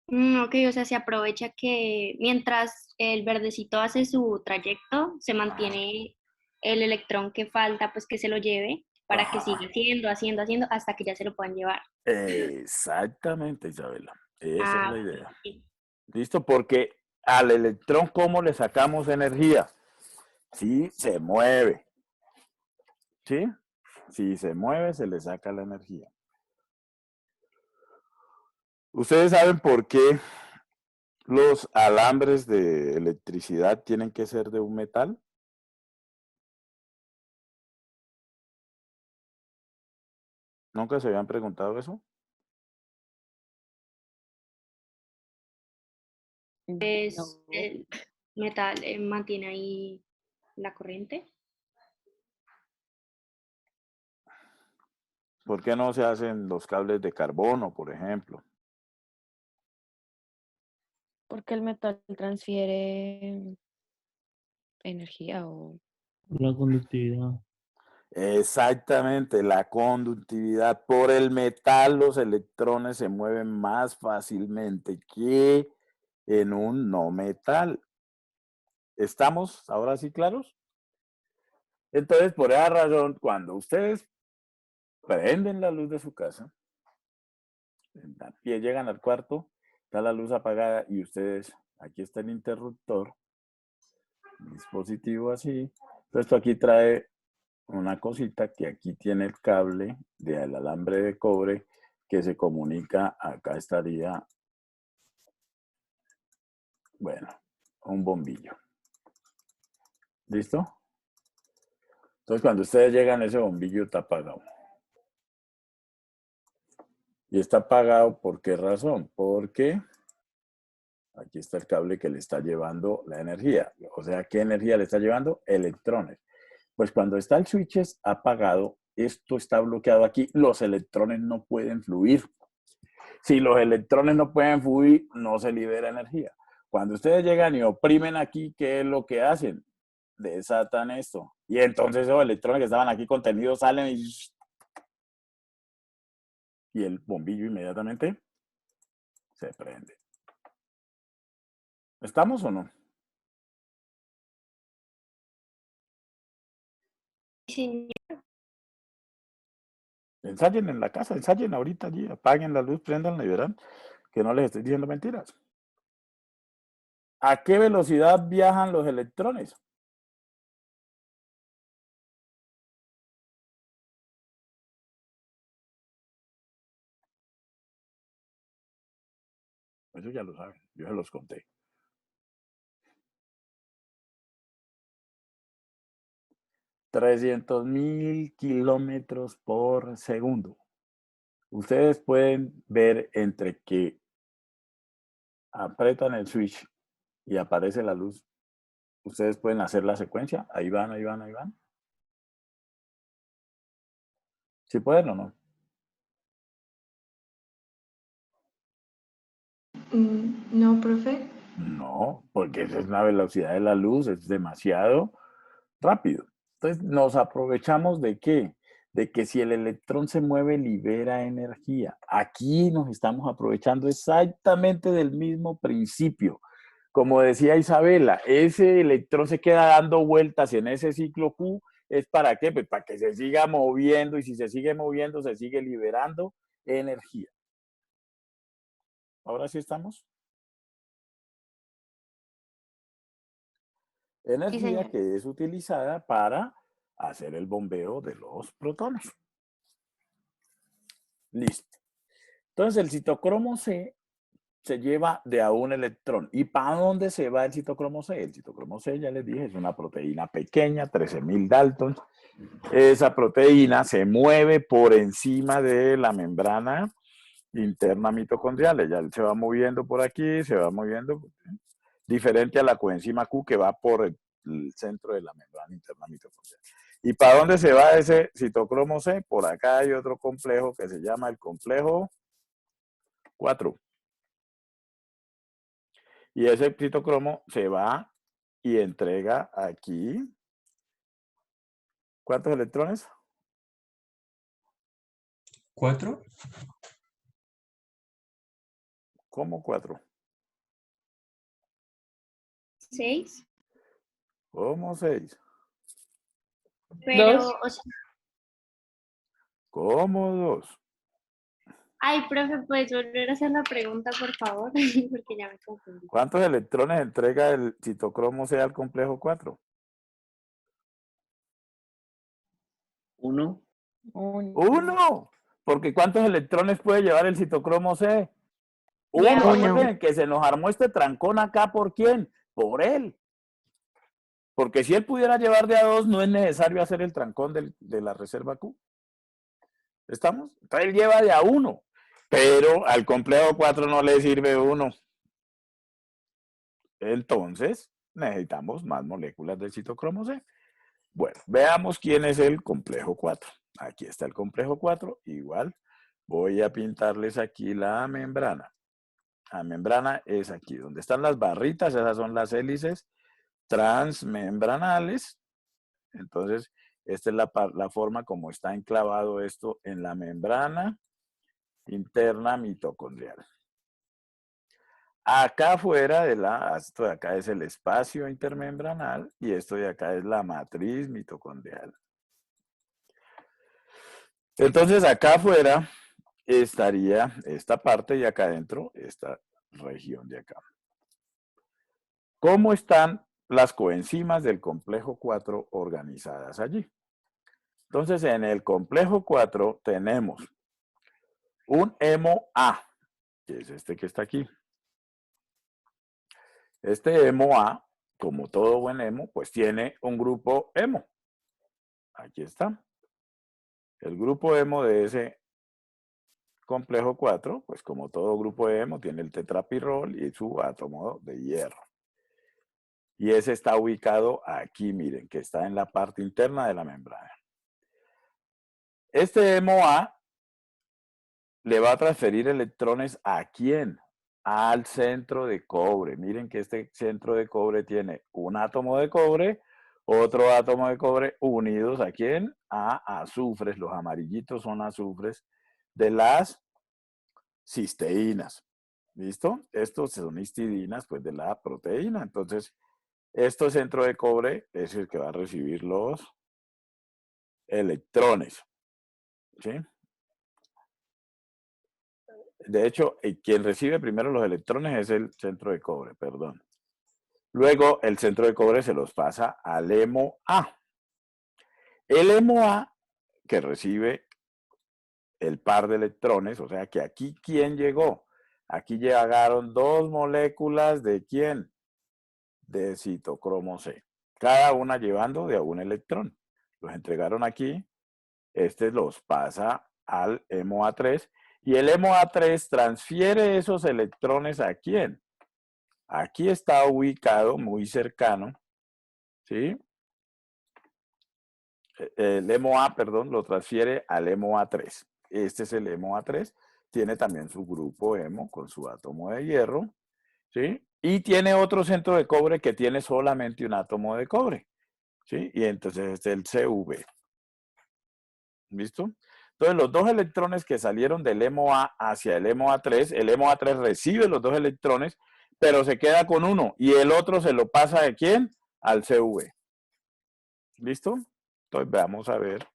Ok, o sea, se aprovecha que mientras el verdecito hace su trayecto, se mantiene el electrón que falta, pues que se lo lleve para que siga Ajá. haciendo, hasta que ya se lo puedan llevar. Exactamente, Isabela. Esa es Ah, la ok, idea. sí. ¿Listo? Porque al electrón, ¿cómo le sacamos energía? Si se mueve. ¿Sí? Si se mueve, se le saca la energía. ¿Ustedes saben por qué los alambres de electricidad tienen que ser de un metal? ¿Nunca se habían preguntado eso? Pues No. el metal mantiene ahí la corriente. ¿Por qué no se hacen los cables de carbono, por ejemplo? Porque el metal transfiere energía o... La conductividad. Exactamente, la conductividad. Por el metal los electrones se mueven más fácilmente que en un no metal. ¿Estamos ahora sí claros? Entonces, por esa razón, cuando ustedes prenden la luz de su casa, llegan al cuarto, está la luz apagada y ustedes, aquí está el interruptor, un dispositivo así. Entonces, esto aquí trae una cosita que aquí tiene el cable del alambre de cobre que se comunica, acá estaría, bueno, un bombillo. ¿Listo? Entonces, cuando ustedes llegan, ese bombillo está apagado. Y está apagado, ¿por qué razón? Porque aquí está el cable que le está llevando la energía. O sea, ¿qué energía le está llevando? Electrones. Pues cuando está el switch apagado, esto está bloqueado aquí, los electrones no pueden fluir. Si los electrones no pueden fluir, no se libera energía. Cuando ustedes llegan y oprimen aquí, ¿qué es lo que hacen? Desatan esto. Y entonces esos electrones que estaban aquí contenidos salen y el bombillo inmediatamente se prende. ¿Estamos o no? Sí, Ensayen en la casa, ensayen ahorita allí, apaguen la luz, prendanla y verán que no les estoy diciendo mentiras. ¿A qué velocidad viajan los electrones? Eso ya lo saben, yo se los conté. 300.000 kilómetros por segundo. Ustedes pueden ver entre que apretan el switch y aparece la luz. Ustedes pueden hacer la secuencia. Ahí van, ahí van, ahí van. ¿Sí pueden o no? No, profe. No, porque esa es la velocidad de la luz, es demasiado rápido. Entonces, nos aprovechamos de qué? De que si el electrón se mueve, libera energía. Aquí nos estamos aprovechando exactamente del mismo principio. Como decía Isabela, ese electrón se queda dando vueltas en ese ciclo Q. ¿Es para qué? Pues para que se siga moviendo y si se sigue moviendo, se sigue liberando energía. ¿Ahora sí estamos? Energía señor. que es utilizada para hacer el bombeo de los protones. Listo. Entonces el citocromo C se lleva de a un electrón. ¿Y para dónde se va el citocromo C? El citocromo C, ya les dije, es una proteína pequeña, 13.000 Daltons. Esa proteína se mueve por encima de la membrana interna mitocondrial. Ella se va moviendo por aquí, se va moviendo, diferente a la coenzima Q que va por el centro de la membrana interna mitocondrial. ¿Y para dónde se va ese citocromo C? Por acá hay otro complejo que se llama el complejo 4. Y ese citocromo se va y entrega aquí. ¿Cuántos electrones? 4. ¿Cómo 4? 6. ¿Cómo 6? Pero, Dos. o sea, ¿Cómo 2? ay, profe, ¿puedes volver a hacer la pregunta, por favor? Porque ya me confundí. ¿Cuántos electrones entrega el citocromo C al complejo 4? 1. 1. Porque ¿cuántos electrones puede llevar el citocromo C? 1. Ya. Acuérdense que se nos armó este trancón acá, ¿por quién? Por él. Porque si él pudiera llevar de a 2, no es necesario hacer el trancón de la reserva Q. ¿Estamos? Entonces él lleva de a 1. Pero al complejo 4 no le sirve 1. Entonces, necesitamos más moléculas del citocromo C. Bueno, veamos quién es el complejo 4. Aquí está el complejo 4. Igual voy a pintarles aquí la membrana. La membrana es aquí, donde están las barritas, esas son las hélices transmembranales. Entonces, esta es la forma como está enclavado esto en la membrana interna mitocondrial. Acá afuera esto de acá es el espacio intermembranal y esto de acá es la matriz mitocondrial. Entonces, acá afuera estaría esta parte y acá adentro esta región de acá. ¿Cómo están las coenzimas del complejo 4 organizadas allí? Entonces, en el complejo 4 tenemos un hemo A, que es este que está aquí. Este hemo A, como todo buen hemo, pues tiene un grupo hemo. Aquí está. El grupo hemo de ese complejo 4, pues como todo grupo hemo, tiene el tetrapirrol y su átomo de hierro. Y ese está ubicado aquí, miren, que está en la parte interna de la membrana. Este hemo A le va a transferir electrones ¿a quién? Al centro de cobre. Miren que este centro de cobre tiene un átomo de cobre, otro átomo de cobre unidos ¿a quién? A azufres. Los amarillitos son azufres de las cisteínas. ¿Listo? Estos son histidinas pues de la proteína. Entonces, este centro de cobre es el que va a recibir los electrones. ¿Sí? De hecho, quien recibe primero los electrones es el centro de cobre, perdón. Luego, el centro de cobre se los pasa al hemo A. El hemo A, que recibe el par de electrones, o sea que aquí, ¿quién llegó? Aquí llegaron 2 moléculas ¿de quién? De citocromo C. Cada una llevando de a un electrón. Los entregaron aquí. Este los pasa al hemo A3. Y el hemo A3 transfiere esos electrones ¿a quién? Aquí está ubicado, muy cercano, ¿sí? El hemo A, perdón, lo transfiere al hemo A3. Este es el hemo A3. Tiene también su grupo hemo con su átomo de hierro, ¿sí? Y tiene otro centro de cobre que tiene solamente un átomo de cobre, ¿sí? Y entonces este es el CV. ¿Listo? Entonces, los 2 electrones que salieron del hemo A hacia el hemo A3, el hemo A3 recibe los 2 electrones, pero se queda con uno y el otro se lo pasa ¿de quién? Al CV. ¿Listo? Entonces, vamos a ver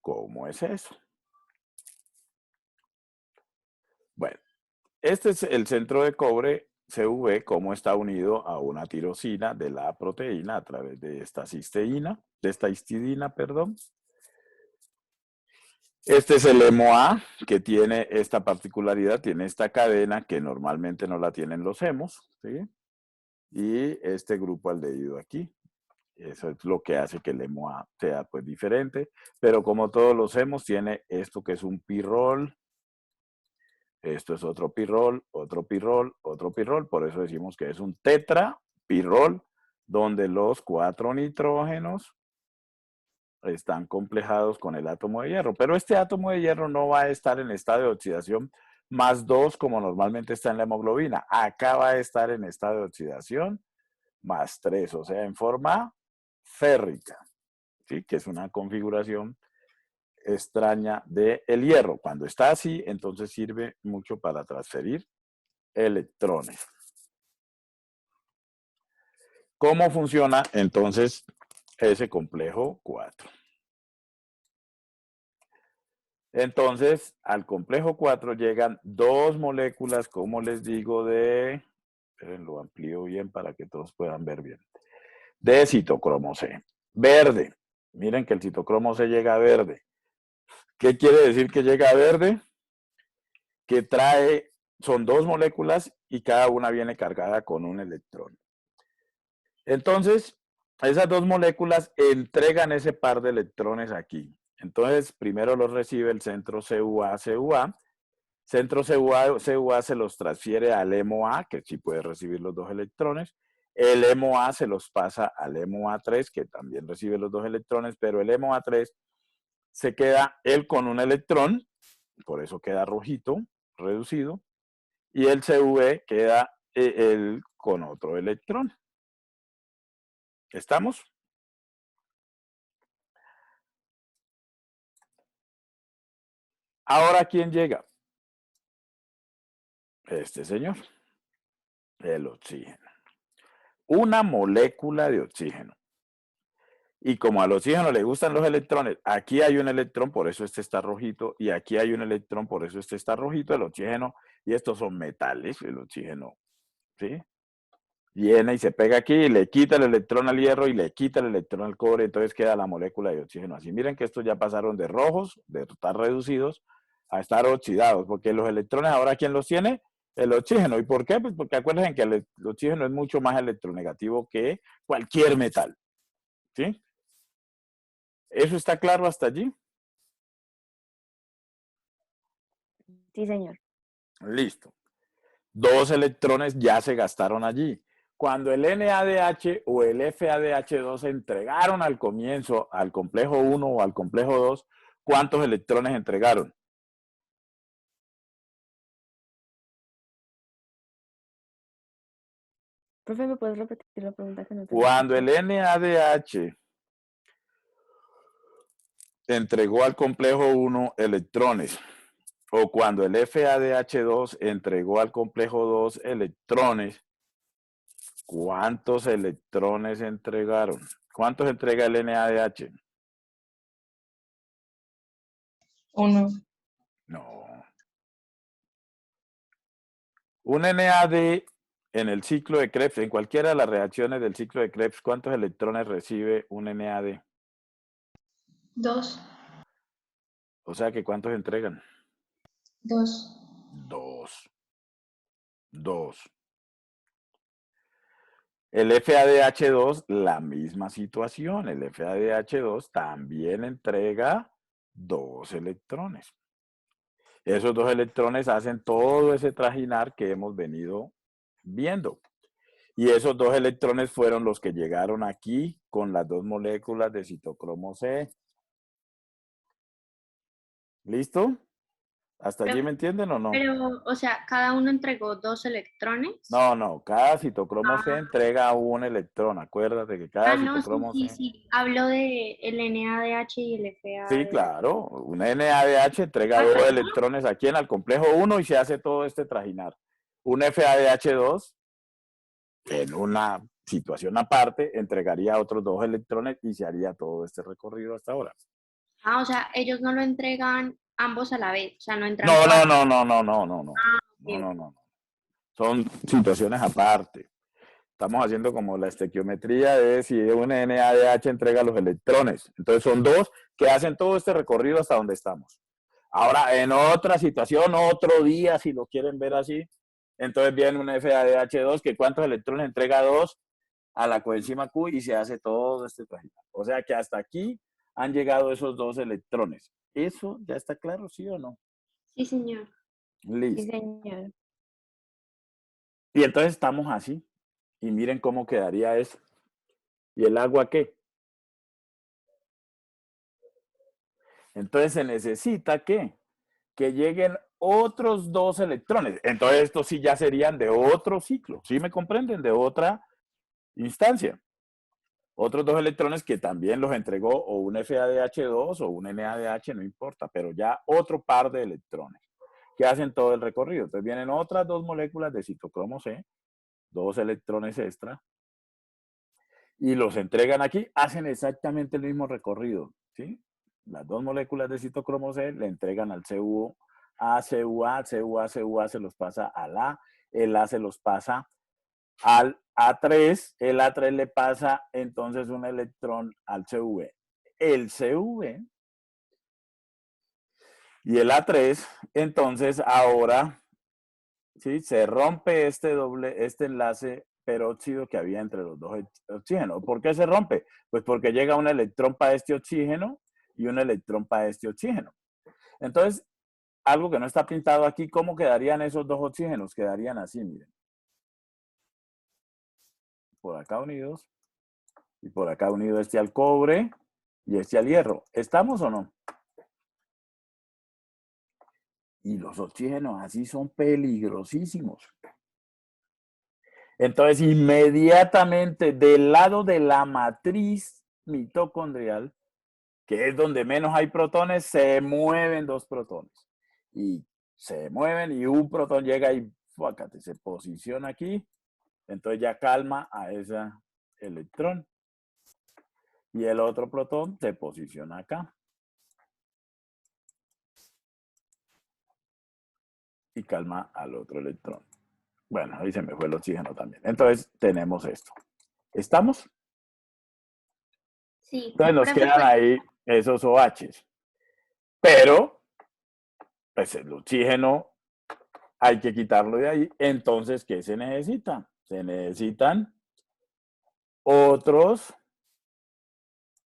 cómo es eso. Bueno, este es el centro de cobre CV, cómo está unido a una tirosina de la proteína a través de esta cisteína, de esta histidina, perdón. Este es el hemo A, que tiene esta particularidad, tiene esta cadena que normalmente no la tienen los hemos, ¿sí? Y este grupo aldehído aquí. Eso es lo que hace que el hemo A sea pues diferente, pero como todos los hemos, tiene esto que es un pirrol, esto es otro pirrol, otro pirrol, otro pirrol, por eso decimos que es un tetrapirrol, donde los 4 nitrógenos están complejados con el átomo de hierro. Pero este átomo de hierro no va a estar en estado de oxidación más 2 como normalmente está en la hemoglobina. Acá va a estar en estado de oxidación más 3, o sea, en forma férrica, ¿sí? Que es una configuración extraña del hierro. Cuando está así, entonces sirve mucho para transferir electrones. ¿Cómo funciona entonces ese complejo 4? Entonces, al complejo 4 llegan 2 moléculas, como les digo, esperen, lo amplío bien para que todos puedan ver bien, de citocromo C. Verde. Miren que el citocromo C llega a verde. ¿Qué quiere decir que llega a verde? Que son 2 moléculas y cada una viene cargada con un electrón. Entonces, esas 2 moléculas entregan ese par de electrones aquí. Entonces, primero los recibe el centro CUA-CUA Centro CUA se los transfiere al HEMO-A, que sí puede recibir los 2 electrones. El HEMO-A se los pasa al HEMO-A3, que también recibe los 2 electrones, pero el HEMO-A3 se queda él con un electrón, por eso queda rojito, reducido, y el CV queda él con otro electrón. ¿Estamos? Ahora, ¿quién llega? Este señor, el oxígeno. Una molécula de oxígeno. Y como al oxígeno le gustan los electrones, aquí hay un electrón, por eso este está rojito, y aquí hay un electrón, por eso este está rojito, el oxígeno, y estos son metales, el oxígeno, ¿sí? Viene y se pega aquí, y le quita el electrón al hierro y le quita el electrón al cobre, entonces queda la molécula de oxígeno así. Miren que estos ya pasaron de rojos, de estar reducidos, a estar oxidados, porque los electrones ahora, ¿quién los tiene? El oxígeno. ¿Y por qué? Pues porque acuérdense que el oxígeno es mucho más electronegativo que cualquier metal, ¿sí? ¿Eso está claro hasta allí? Sí, señor. Listo. 2 electrones ya se gastaron allí. Cuando el NADH o el FADH2 se entregaron al comienzo al complejo 1 o al complejo 2, ¿cuántos electrones entregaron? Profe, ¿me puedes repetir la pregunta que no te la Cuando el escuché? NADH entregó al complejo 1 electrones, o cuando el FADH2 entregó al complejo 2 electrones, ¿cuántos electrones entregaron? ¿Cuántos entrega el NADH? 1. No. Un NAD en el ciclo de Krebs, en cualquiera de las reacciones del ciclo de Krebs, ¿cuántos electrones recibe un NAD? 2. O sea que ¿cuántos entregan? 2. 2. 2. El FADH2, la misma situación. El FADH2 también entrega 2 electrones. Esos 2 electrones hacen todo ese trajinar que hemos venido viendo. Y esos 2 electrones fueron los que llegaron aquí con las 2 moléculas de citocromo C. ¿Listo? ¿Hasta allí me entienden o no? Pero, o sea, cada uno entregó 2 electrones. No, cada citocromo C entrega un electrón. Acuérdate que cada No, sí, citocromo sí, C. sí. Hablo de el NADH y el Sí, FADH. claro. Una NADH entrega 2 electrones aquí en el complejo 1 y se hace todo este trajinar. Un FADH2, en una situación aparte, entregaría otros 2 electrones y se haría todo este recorrido hasta ahora. O sea, ellos no lo entregan ambos a la vez. O sea, no entran No. todas. No. Son situaciones aparte. Estamos haciendo como la estequiometría de si un NADH entrega los electrones. Entonces son 2 que hacen todo este recorrido hasta donde estamos. Ahora, en otra situación, otro día, si lo quieren ver así, entonces viene un FADH2 que ¿cuántos electrones entrega? 2 a la coenzima Q y se hace todo este trajinar. O sea que hasta aquí han llegado esos 2 electrones. ¿Eso ya está claro, sí o no? Sí, señor. Sí, Listo. señor. Y entonces estamos así. Y miren cómo quedaría eso. ¿Y el agua qué? Entonces se necesita ¿qué? Que lleguen otros 2 electrones. Entonces estos sí ya serían de otro ciclo. ¿Sí me comprenden? De otra instancia. Otros 2 electrones que también los entregó o un FADH2 o un NADH, no importa, pero ya otro par de electrones que hacen todo el recorrido. Entonces vienen otras 2 moléculas de citocromo C, 2 electrones extra, y los entregan aquí, hacen exactamente el mismo recorrido, ¿sí? Las 2 moléculas de citocromo C le entregan al CuO, a CuA, CuA se los pasa al A, el A se los pasa al A3, el A3 le pasa entonces un electrón al CV. El CV y el A3, entonces ahora, ¿sí? Se rompe este enlace peróxido que había entre los 2 oxígenos. ¿Por qué se rompe? Pues porque llega un electrón para este oxígeno y un electrón para este oxígeno. Entonces, algo que no está pintado aquí, ¿cómo quedarían esos dos oxígenos? Quedarían así, miren. Por acá unidos, y por acá unido este al cobre y este al hierro. ¿Estamos o no? Y los oxígenos así son peligrosísimos. Entonces, inmediatamente del lado de la matriz mitocondrial, que es donde menos hay protones, se mueven dos protones. Y se mueven y un protón llega y fíjate, se posiciona aquí. Entonces ya calma a ese electrón. Y el otro protón se posiciona acá. Y calma al otro electrón. Bueno, ahí se me fue el oxígeno también. Entonces tenemos esto. ¿Estamos? Sí, Entonces nos profe, quedan pues, ahí esos OHs. Pero, pues el oxígeno hay que quitarlo de ahí. Entonces, ¿qué se necesita? Se necesitan otros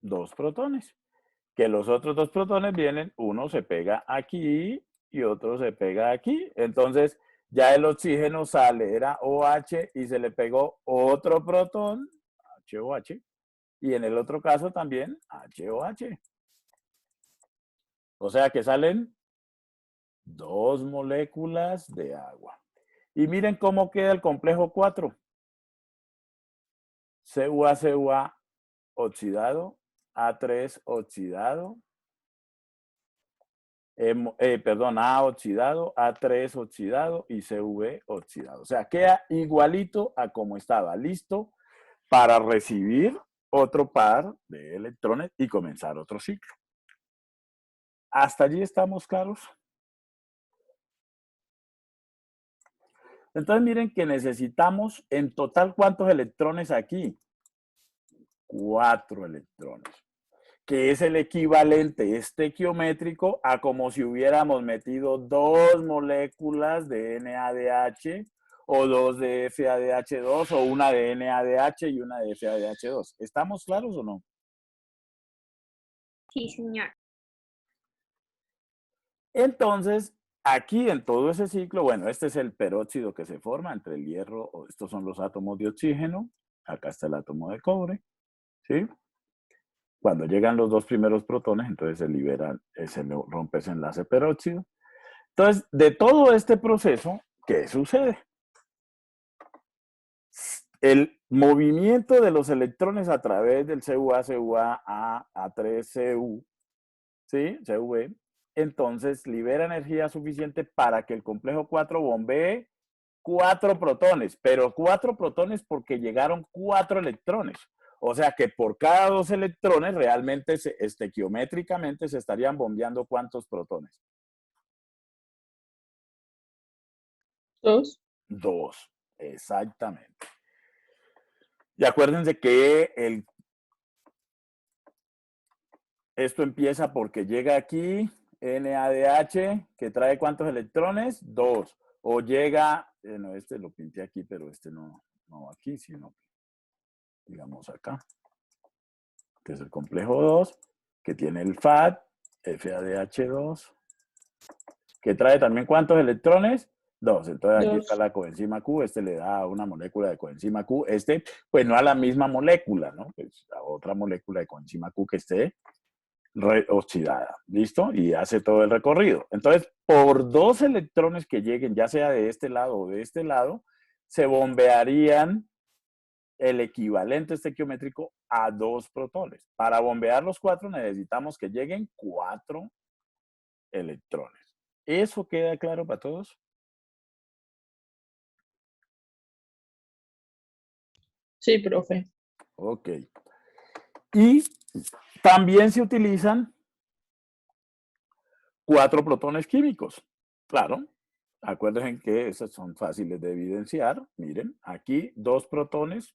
dos protones. Que los otros dos protones vienen, uno se pega aquí y otro se pega aquí. Entonces, ya el oxígeno sale, era OH y se le pegó otro protón, HOH, y en el otro caso también HOH. O sea que salen dos moléculas de agua. Y miren cómo queda el complejo 4. CuA oxidado, A3 oxidado, A oxidado, A3 oxidado y CV oxidado. O sea, queda igualito a como estaba, listo para recibir otro par de electrones y comenzar otro ciclo. ¿Hasta allí estamos claros? Entonces miren que necesitamos en total ¿cuántos electrones aquí? 4 electrones, que es el equivalente estequiométrico a como si hubiéramos metido 2 moléculas de NADH o 2 de FADH2 o una de NADH y una de FADH2. ¿Estamos claros o no? sí, señor. Entonces, aquí en todo ese ciclo, bueno, este es el peróxido que se forma entre el hierro, o estos son los átomos de oxígeno, acá está el átomo de cobre, ¿sí? Cuando llegan los dos primeros protones, entonces se libera, se rompe ese enlace peróxido. Entonces, de todo este proceso, ¿qué sucede? El movimiento de los electrones a través del CuA, CuA, A3Cu, ¿sí? CV, entonces libera energía suficiente para que el complejo 4 bombee 4 protones, pero 4 protones porque llegaron 4 electrones. O sea que por cada 2 electrones realmente estequiométricamente se estarían bombeando ¿cuántos protones? 2. 2, exactamente. Y acuérdense que esto empieza porque llega aquí NADH, que trae ¿cuántos electrones? 2. O llega, no, este lo pinté aquí, pero este no aquí, sino digamos acá. Que es el complejo 2, que tiene el FAD, FADH2, que trae también ¿cuántos electrones? 2. Entonces aquí está 2. la coenzima Q, este le da a una molécula de coenzima Q, este pues no a la misma molécula, ¿no? Pues a otra molécula de coenzima Q que esté oxidada, ¿listo? Y hace todo el recorrido. Entonces, por 2 electrones que lleguen, ya sea de este lado o de este lado, se bombearían el equivalente estequiométrico a 2 protones. Para bombear los 4 necesitamos que lleguen 4 electrones. ¿Eso queda claro para todos? Sí, profe. Ok. Y también se utilizan 4 protones químicos. Claro. Acuérdense que esas son fáciles de evidenciar. Miren, aquí 2 protones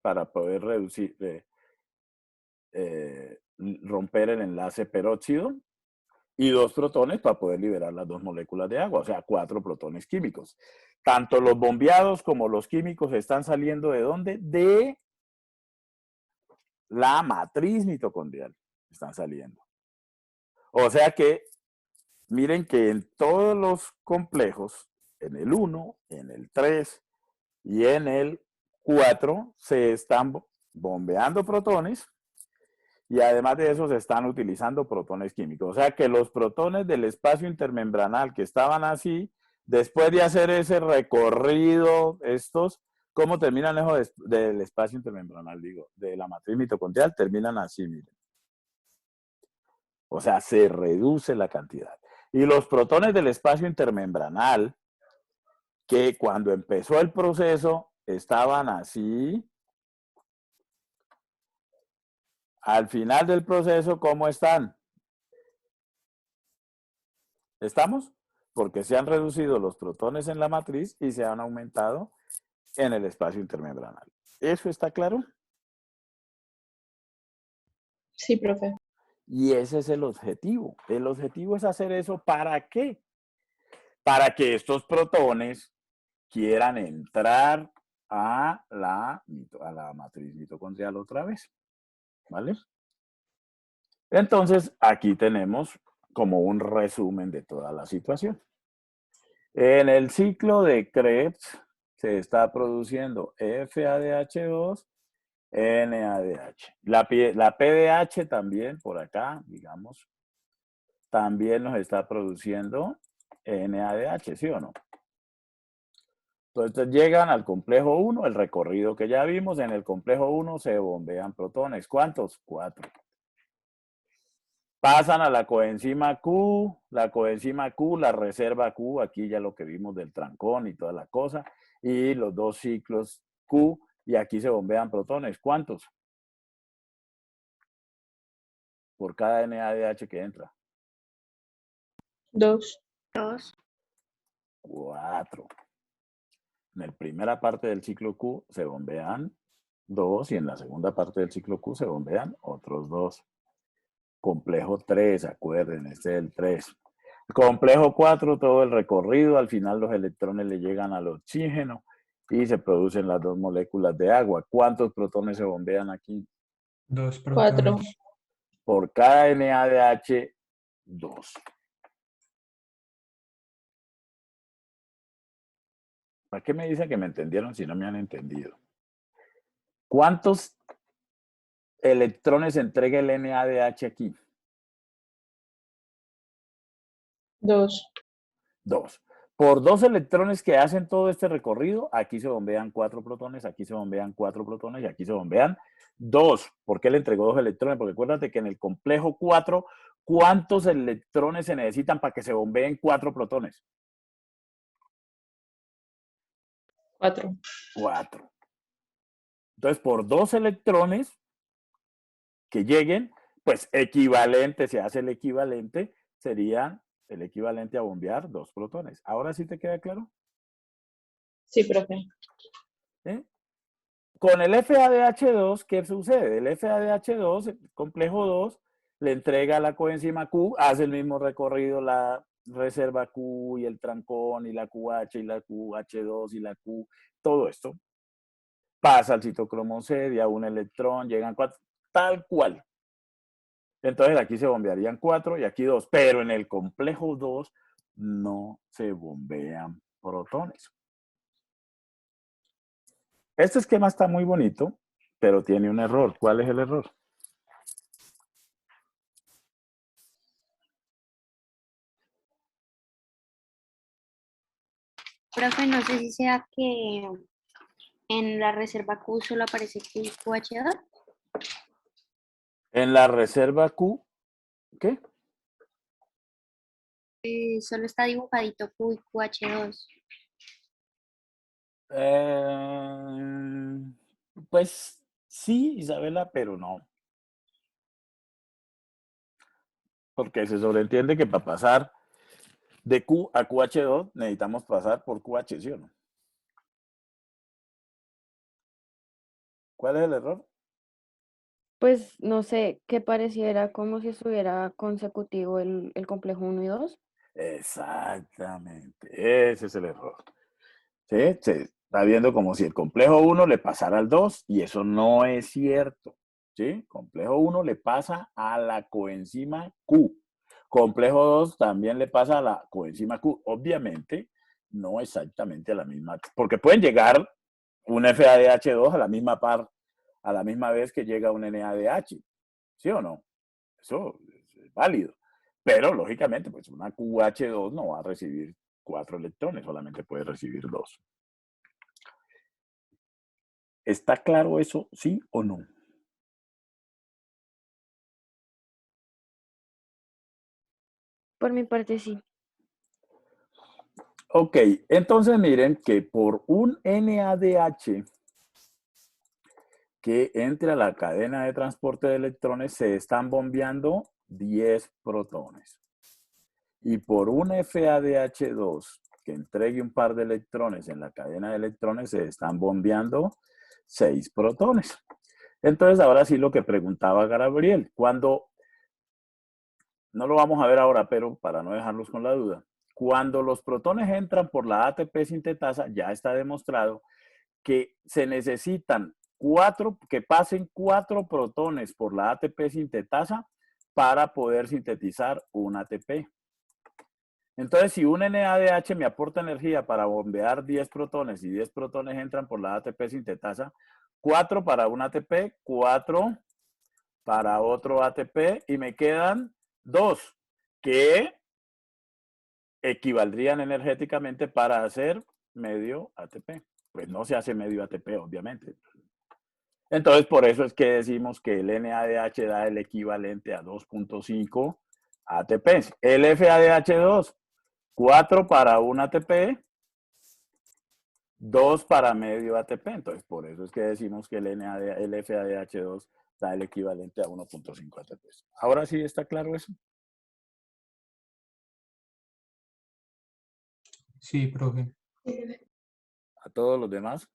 para poder reducir, romper el enlace peróxido y 2 protones para poder liberar las 2 moléculas de agua, o sea, 4 protones químicos. Tanto los bombeados como los químicos están saliendo ¿de dónde? De la matriz mitocondrial están saliendo. O sea que miren que en todos los complejos, en el 1, en el 3 y en el 4, se están bombeando protones y además de eso se están utilizando protones químicos. O sea que los protones del espacio intermembranal que estaban así, después de hacer ese recorrido, estos, ¿cómo terminan lejos del espacio intermembranal? Digo, de la matriz mitocondrial, terminan así, miren. O sea, se reduce la cantidad. Y los protones del espacio intermembranal, que cuando empezó el proceso estaban así, al final del proceso, ¿cómo están? ¿Estamos? Porque se han reducido los protones en la matriz y se han aumentado en el espacio intermembranal. ¿Eso está claro? Sí, profe. Y ese es el objetivo. El objetivo es hacer eso, ¿para qué? Para que estos protones quieran entrar a la matriz mitocondrial otra vez. ¿Vale? Entonces, aquí tenemos como un resumen de toda la situación. En el ciclo de Krebs se está produciendo FADH2, NADH. La PDH también, por acá, digamos, también nos está produciendo NADH, ¿sí o no? Entonces llegan al complejo 1, el recorrido que ya vimos, en el complejo 1 se bombean protones. ¿Cuántos? 4. Pasan a la coenzima Q, la reserva Q, aquí ya lo que vimos del trancón y toda la cosa, y los dos ciclos Q, y aquí se bombean protones. ¿Cuántos? Por cada NADH que entra. 2. 2. 4. En la primera parte del ciclo Q se bombean 2 y en la segunda parte del ciclo Q se bombean otros 2. Complejo 3, acuerden, este es el 3. Complejo 4, todo el recorrido, al final los electrones le llegan al oxígeno y se producen las dos moléculas de agua. ¿Cuántos protones se bombean aquí? 2 4. protones. Por cada NADH, 2. ¿Para qué me dicen que me entendieron si no me han entendido? ¿Cuántos electrones entrega el NADH aquí? 2. 2. Por 2 electrones que hacen todo este recorrido, aquí se bombean 4 protones, aquí se bombean 4 protones y aquí se bombean 2. ¿Por qué le entregó 2 electrones? Porque acuérdate que en el complejo 4, ¿cuántos electrones se necesitan para que se bombeen 4 protones? 4. 4. Entonces, por 2 electrones que lleguen, pues equivalente, se hace el equivalente, sería el equivalente a bombear 2 protones. ¿Ahora sí te queda claro? Sí, profe. ¿Eh? Con el FADH2, ¿qué sucede? El FADH2, el complejo 2, le entrega la coenzima Q, hace el mismo recorrido, la reserva Q y el trancón y la QH y la QH2 y la Q, todo esto. Pasa al citocromo C, de a un electrón, llegan 4, tal cual. Entonces aquí se bombearían 4 y aquí 2, pero en el complejo 2 no se bombean protones. Este esquema está muy bonito, pero tiene un error. ¿Cuál es el error? Profe, no sé si sea que en la reserva Q solo aparece Q y QH2. En la reserva Q, ¿qué? Solo está dibujadito Q y QH2. Pues sí, Isabela, pero no. Porque se sobreentiende que para pasar de Q a QH2 necesitamos pasar por QH, ¿sí o no? ¿Cuál es el error? Pues no sé, que pareciera como si estuviera consecutivo el complejo 1 y 2. Exactamente, ese es el error. ¿Sí? Se está viendo como si el complejo 1 le pasara al 2 y eso no es cierto. ¿Sí? Complejo 1 le pasa a la coenzima Q. Complejo 2 también le pasa a la coenzima Q. Obviamente, no exactamente a la misma, porque pueden llegar un FADH2 a la misma a la misma vez que llega un NADH, ¿sí o no? Eso es válido. Pero, lógicamente, pues una QH2 no va a recibir 4 electrones, solamente puede recibir 2. ¿Está claro eso, sí o no? Por mi parte, sí. Ok, entonces miren que por un NADH que entre a la cadena de transporte de electrones se están bombeando 10 protones. Y por un FADH2 que entregue un par de electrones en la cadena de electrones se están bombeando 6 protones. Entonces ahora sí lo que preguntaba Gabriel, cuando, no lo vamos a ver ahora, pero para no dejarlos con la duda, cuando los protones entran por la ATP sintetasa, ya está demostrado que se necesitan que pasen 4 protones por la ATP sintetasa para poder sintetizar un ATP. Entonces, si un NADH me aporta energía para bombear 10 protones y 10 protones entran por la ATP sintetasa, 4 para un ATP, 4 para otro ATP y me quedan 2 que equivaldrían energéticamente para hacer medio ATP. Pues no se hace medio ATP, obviamente. Entonces, por eso es que decimos que el NADH da el equivalente a 2.5 ATPs. El FADH2, 4 para un ATP, 2 para medio ATP. Entonces, por eso es que decimos que el FADH2 da el equivalente a 1.5 ATPs. ¿Ahora sí está claro eso? Sí, profe. ¿A todos los demás?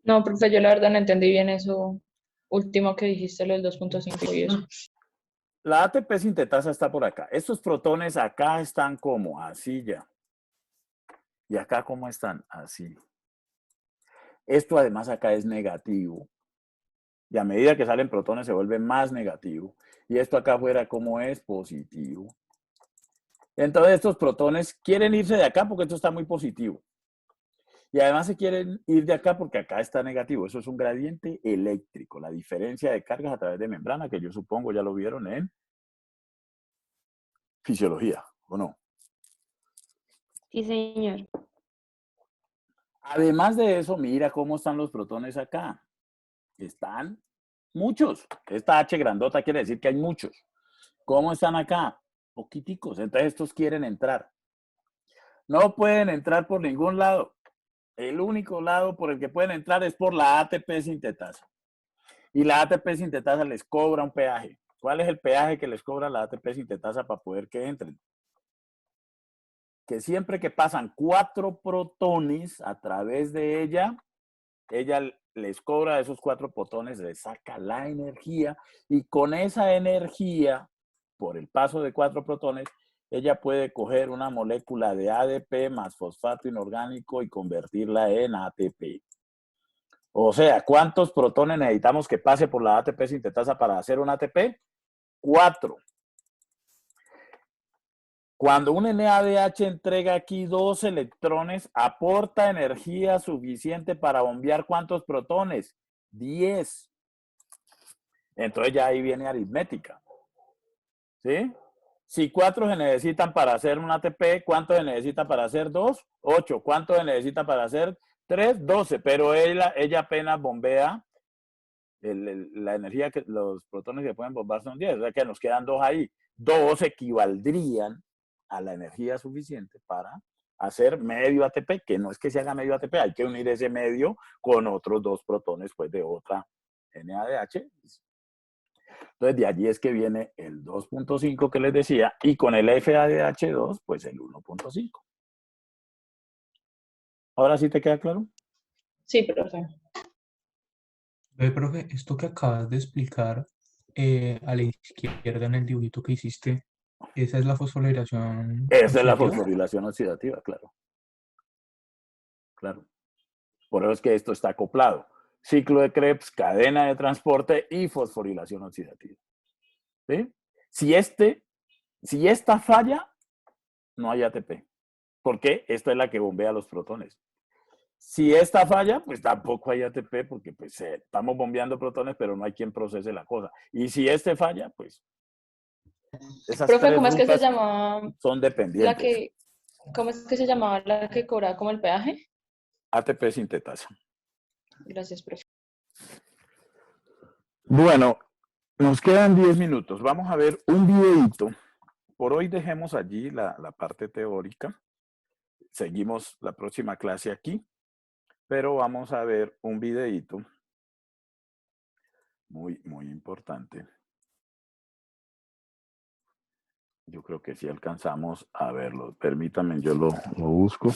No, profe, yo la verdad no entendí bien eso último que dijiste, lo del 2.5 y eso. La ATP sintetasa está por acá. Estos protones acá están como así ya. ¿Y acá cómo están? Así. Esto además acá es negativo. Y a medida que salen protones se vuelve más negativo. Y esto acá afuera como es positivo. Entonces estos protones quieren irse de acá porque esto está muy positivo. Y además se quieren ir de acá porque acá está negativo. Eso es un gradiente eléctrico. La diferencia de cargas a través de membrana, que yo supongo ya lo vieron en fisiología, ¿o no? Sí, señor. Además de eso, mira cómo están los protones acá. Están muchos. Esta H grandota quiere decir que hay muchos. ¿Cómo están acá? Poquiticos. Entonces estos quieren entrar. No pueden entrar por ningún lado. El único lado por el que pueden entrar es por la ATP sintetasa. Y la ATP sintetasa les cobra un peaje. ¿Cuál es el peaje que les cobra la ATP sintetasa para poder que entren? Que siempre que pasan 4 protones a través de ella les cobra esos 4 protones, les saca la energía y con esa energía, por el paso de 4 protones, ella puede coger una molécula de ADP más fosfato inorgánico y convertirla en ATP. O sea, ¿cuántos protones necesitamos que pase por la ATP sintetasa para hacer un ATP? 4. Cuando un NADH entrega aquí 2 electrones, aporta energía suficiente para bombear ¿cuántos protones? 10. Entonces ya ahí viene aritmética. ¿Sí? Si 4 se necesitan para hacer un ATP, ¿cuánto se necesita para hacer 2? 8. ¿Cuánto se necesita para hacer 3? 12. Pero ella apenas bombea la energía que los protones que pueden bombear son 10. O sea que nos quedan 2 ahí. 2 equivaldrían a la energía suficiente para hacer medio ATP, que no es que se haga medio ATP, hay que unir ese medio con otros 2 protones pues, de otra NADH. Entonces, de allí es que viene el 2.5 que les decía, y con el FADH2, pues el 1.5. ¿Ahora sí te queda claro? Sí, profe. Ve, profe, esto que acabas de explicar a la izquierda en el dibujito que hiciste, ¿esa es la fosforilación Esa es la oxidativa? fosforilación oxidativa, claro. Claro. Por eso es que esto está acoplado. Ciclo de Krebs, cadena de transporte y fosforilación oxidativa. ¿Sí? Si este Si esta falla, no hay ATP. ¿Por qué? Esta es la que bombea los protones. Si esta falla, pues tampoco hay ATP porque pues estamos bombeando protones, pero no hay quien procese la cosa. Y si este falla, pues esas Profe, tres ¿cómo es que se rutas llamaba son la dependientes. que, cómo es que se llamaba la que cobraba como el peaje? ATP sintetasa. Gracias, profe. Bueno, nos quedan 10 minutos. Vamos a ver un videíto. Por hoy dejemos allí la parte teórica. Seguimos la próxima clase aquí, pero vamos a ver un videíto muy, muy importante. Yo creo que sí alcanzamos a verlo. Permítanme, yo lo busco.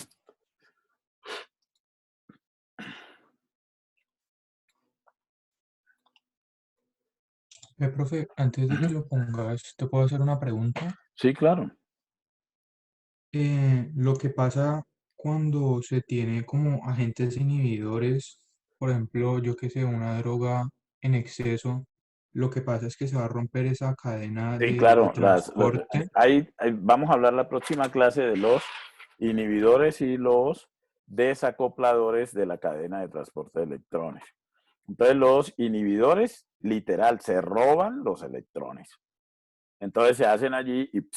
Profe, antes de que lo pongas, ¿te puedo hacer una pregunta? Sí, claro. Lo que pasa cuando se tiene como agentes inhibidores, por ejemplo, yo que sé, una droga en exceso, lo que pasa es que se va a romper esa cadena Sí, de claro. transporte. Vamos a hablar la próxima clase de los inhibidores y los desacopladores de la cadena de transporte de electrones. Entonces, los inhibidores, literal, se roban los electrones. Entonces, se hacen allí y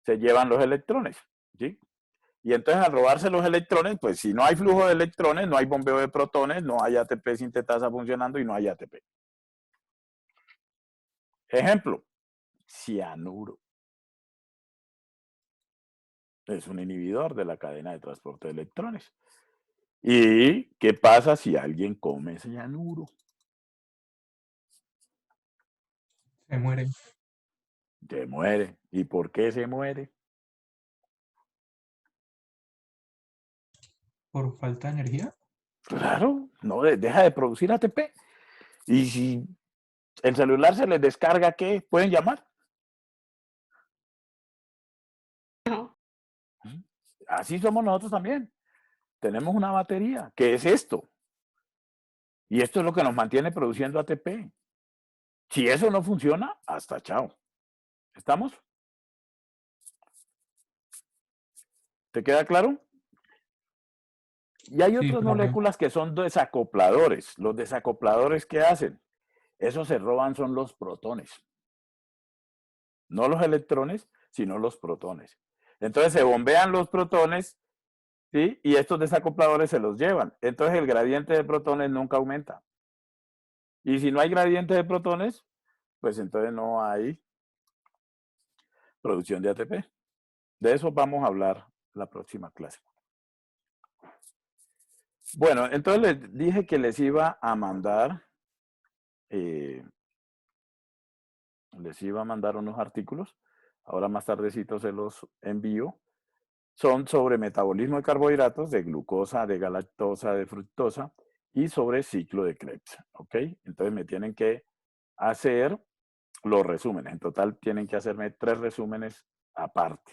se llevan los electrones, ¿sí? Y entonces, al robarse los electrones, pues si no hay flujo de electrones, no hay bombeo de protones, no hay ATP sintetasa funcionando y no hay ATP. Ejemplo, cianuro. Es un inhibidor de la cadena de transporte de electrones. ¿Y qué pasa si alguien come cianuro? Se muere Se muere. ¿Y por qué se muere? por falta de energía. Claro, no deja de producir ATP. Y si el celular se les descarga, ¿qué? ¿Pueden llamar? No. Así somos nosotros también. Tenemos una batería, que es esto. Y esto es lo que nos mantiene produciendo ATP. Si eso no funciona, hasta chao. ¿Estamos? ¿Te queda claro? Y hay Sí, otras profe. moléculas que son desacopladores. Los desacopladores, ¿qué hacen? Esos se roban son los protones. No los electrones, sino los protones. Entonces se bombean los protones, ¿sí? Y estos desacopladores se los llevan. Entonces el gradiente de protones nunca aumenta. Y si no hay gradiente de protones, pues entonces no hay producción de ATP. De eso vamos a hablar la próxima clase. Bueno, entonces les dije que les iba a mandar unos artículos. Ahora más tardecito se los envío. Son sobre metabolismo de carbohidratos, de glucosa, de galactosa, de fructosa y sobre ciclo de Krebs. ¿Ok? Entonces me tienen que hacer los resúmenes. En total tienen que hacerme 3 resúmenes aparte.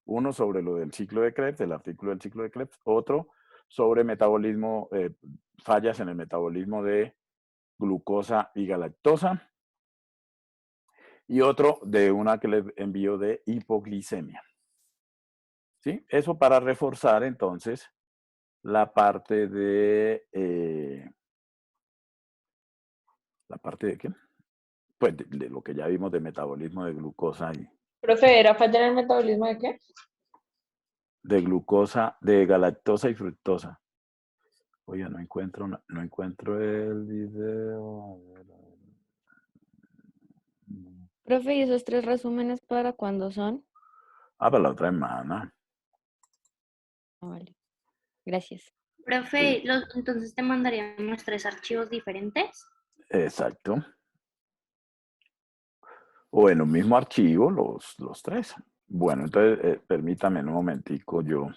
Uno sobre lo del ciclo de Krebs, el artículo del ciclo de Krebs. Otro sobre metabolismo, fallas en el metabolismo de glucosa y galactosa. Y otro de una que les envío de hipoglicemia. ¿Sí? Eso para reforzar entonces la parte de... ¿la parte de qué? Pues de lo que ya vimos de metabolismo de glucosa y Profe, ¿era falla en el metabolismo de qué? de glucosa, de galactosa y fructosa. Oye, no encuentro el video. Profe, ¿y esos 3 resúmenes para cuándo son? Para la otra semana. Ah, vale. Gracias. Profe, entonces te mandaríamos 3 archivos diferentes. Exacto. O en un mismo archivo, los 3. Bueno, entonces permítame un momentico, yo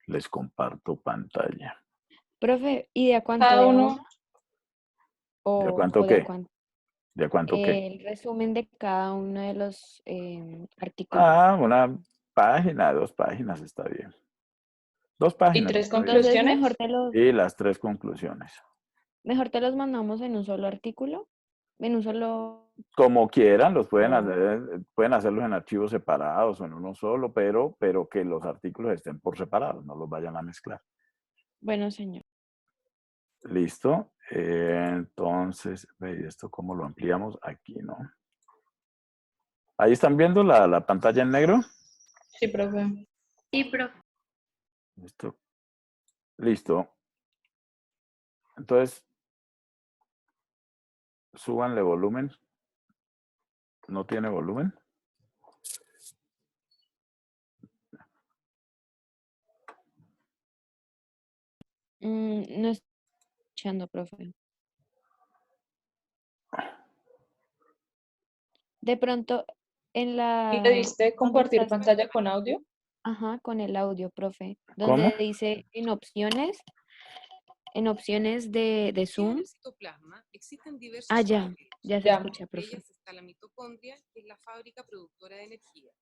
les comparto pantalla. Profe, ¿y de a cuánto? Cada ¿De a uno, uno? ¿De cuánto ¿O de a qué? cuánto? ¿De cuánto qué? El resumen de cada uno de los artículos. Una página, 2 páginas está bien. 2 y páginas 3 está bien. Entonces, conclusiones. Y las 3 conclusiones. mejor te los mandamos en un solo artículo. en un solo... Como quieran, los pueden Oh. hacer, pueden hacerlos en archivos separados o en uno solo, pero que los artículos estén por separado, no los vayan a mezclar. Bueno, señor. ¿Listo? Entonces, ve, ¿esto cómo lo ampliamos? Aquí, ¿no? Ahí están viendo la pantalla en negro. Sí, profe. Sí, profe. ¿Listo? Listo. Entonces, súbanle volumen. ¿No tiene volumen? No estoy escuchando, profe. De pronto, en ¿Y la... le diste donde compartir está pantalla con audio? Ajá, con el audio, profe. ¿Cómo? Donde dice en opciones de En Zoom. el citoplasma existen diversos Ah, ya, núcleos. ya se Ya. escucha, Entre profe. ellas está la mitocondria, que es la fábrica productora de energía.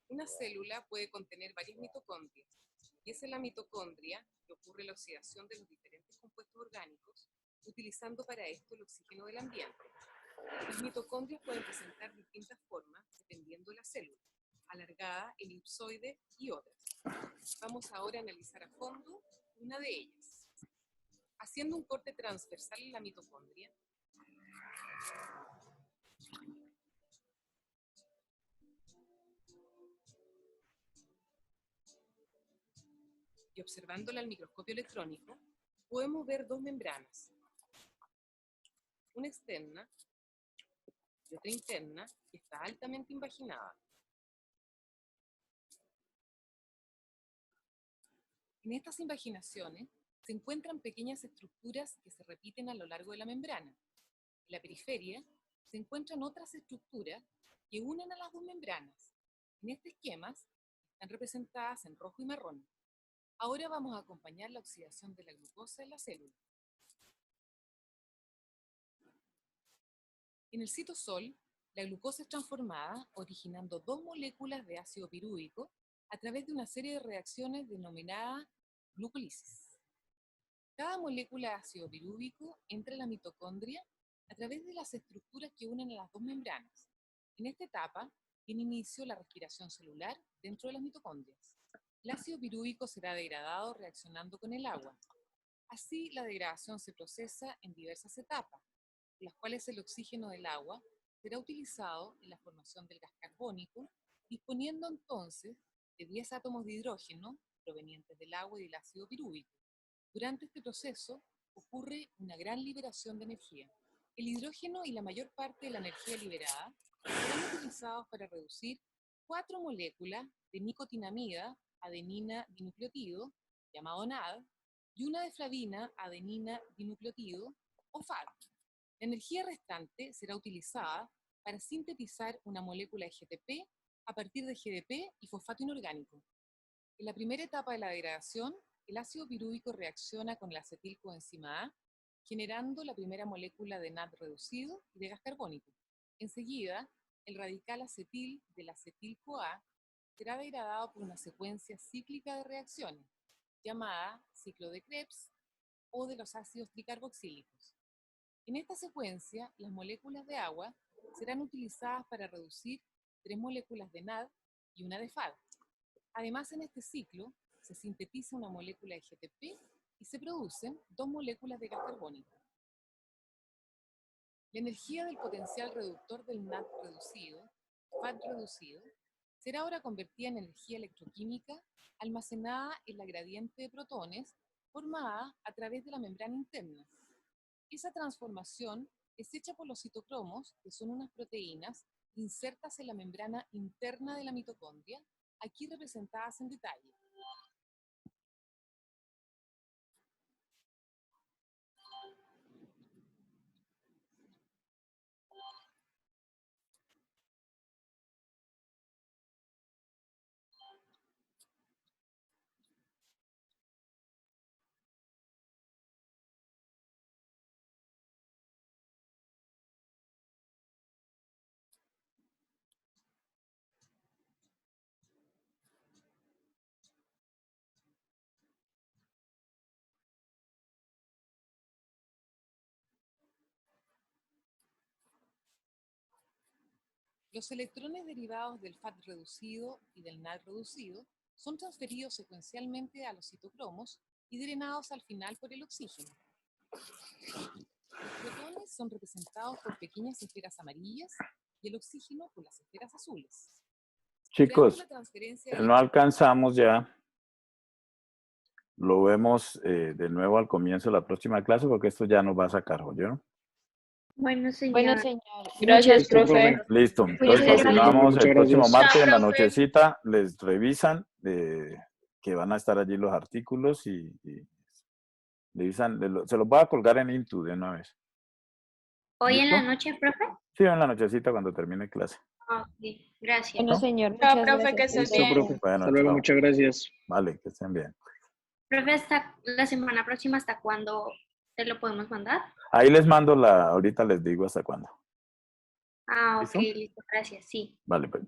Una célula puede contener varias mitocondrias, y es en la mitocondria que ocurre la oxidación de los diferentes compuestos orgánicos, utilizando para esto el oxígeno del ambiente. Las mitocondrias pueden presentar distintas formas dependiendo de la célula, alargada, elipsoide y otras. Vamos ahora a analizar a fondo una de ellas. Haciendo un corte transversal en la mitocondria, y observándola al microscopio electrónico, podemos ver dos membranas, una externa y otra interna, que está altamente invaginada. En estas invaginaciones se encuentran pequeñas estructuras que se repiten a lo largo de la membrana. En la periferia se encuentran otras estructuras que unen a las dos membranas. En este esquema están representadas en rojo y marrón. Ahora vamos a acompañar la oxidación de la glucosa en la célula. En el citosol, la glucosa es transformada originando dos moléculas de ácido pirúvico a través de una serie de reacciones denominadas glucólisis. Cada molécula de ácido pirúvico entra en la mitocondria a través de las estructuras que unen a las dos membranas. En esta etapa tiene inicio la respiración celular dentro de las mitocondrias. El ácido pirúvico será degradado reaccionando con el agua. Así, la degradación se procesa en diversas etapas, en las cuales el oxígeno del agua será utilizado en la formación del gas carbónico, disponiendo entonces de 10 átomos de hidrógeno provenientes del agua y del ácido pirúvico. Durante este proceso ocurre una gran liberación de energía. El hidrógeno y la mayor parte de la energía liberada serán utilizados para reducir 4 moléculas de nicotinamida, adenina dinucleotido, llamado NAD, y una de flavina, adenina dinucleotido, o FAD. La energía restante será utilizada para sintetizar una molécula de GTP a partir de GDP y fosfato inorgánico. En la primera etapa de la degradación, el ácido pirúvico reacciona con la acetilcoenzima A, generando la primera molécula de NAD reducido y de gas carbónico. Enseguida, el radical acetil del acetil-CoA será degradado por una secuencia cíclica de reacciones, llamada ciclo de Krebs o de los ácidos tricarboxílicos. En esta secuencia, las moléculas de agua serán utilizadas para reducir 3 moléculas de NAD y una de FAD. Además, en este ciclo, se sintetiza una molécula de GTP y se producen 2 moléculas de gas carbónico. La energía del potencial reductor del NAD reducido, FAD reducido, será ahora convertida en energía electroquímica almacenada en la gradiente de protones formada a través de la membrana interna. Esa transformación es hecha por los citocromos, que son unas proteínas insertas en la membrana interna de la mitocondria, aquí representadas en detalle. Los electrones derivados del FAT reducido y del NAD reducido son transferidos secuencialmente a los citocromos y drenados al final por el oxígeno. Los protones son representados por pequeñas esferas amarillas y el oxígeno por las esferas azules. Chicos, Creando la transferencia de no alcanzamos ya. Lo vemos de nuevo al comienzo de la próxima clase porque esto ya nos va a sacar, ¿oyeron? Bueno, señor. Bueno, señor. Gracias, Listo, profe. Listo. Entonces Cuídese. continuamos Muchas el próximo gracias. martes en la Chao, profe. nochecita. Les revisan que van a estar allí los artículos y revisan. Se los voy a colgar en Into de una vez. ¿Hoy en la ¿Listo? noche, profe? Sí, en la nochecita cuando termine clase. Ok, gracias. Bueno, señor. Chao, Muchas profe, gracias. que estés Listo, bien. profe. Bueno, Hasta luego, chao. muchas gracias. Vale, que estén bien. Profe, hasta la semana próxima, ¿hasta cuándo te lo podemos mandar? Ahí les mando ahorita les digo hasta cuándo. Ah, ok, ¿Listo? listo, gracias, sí. Vale, pues.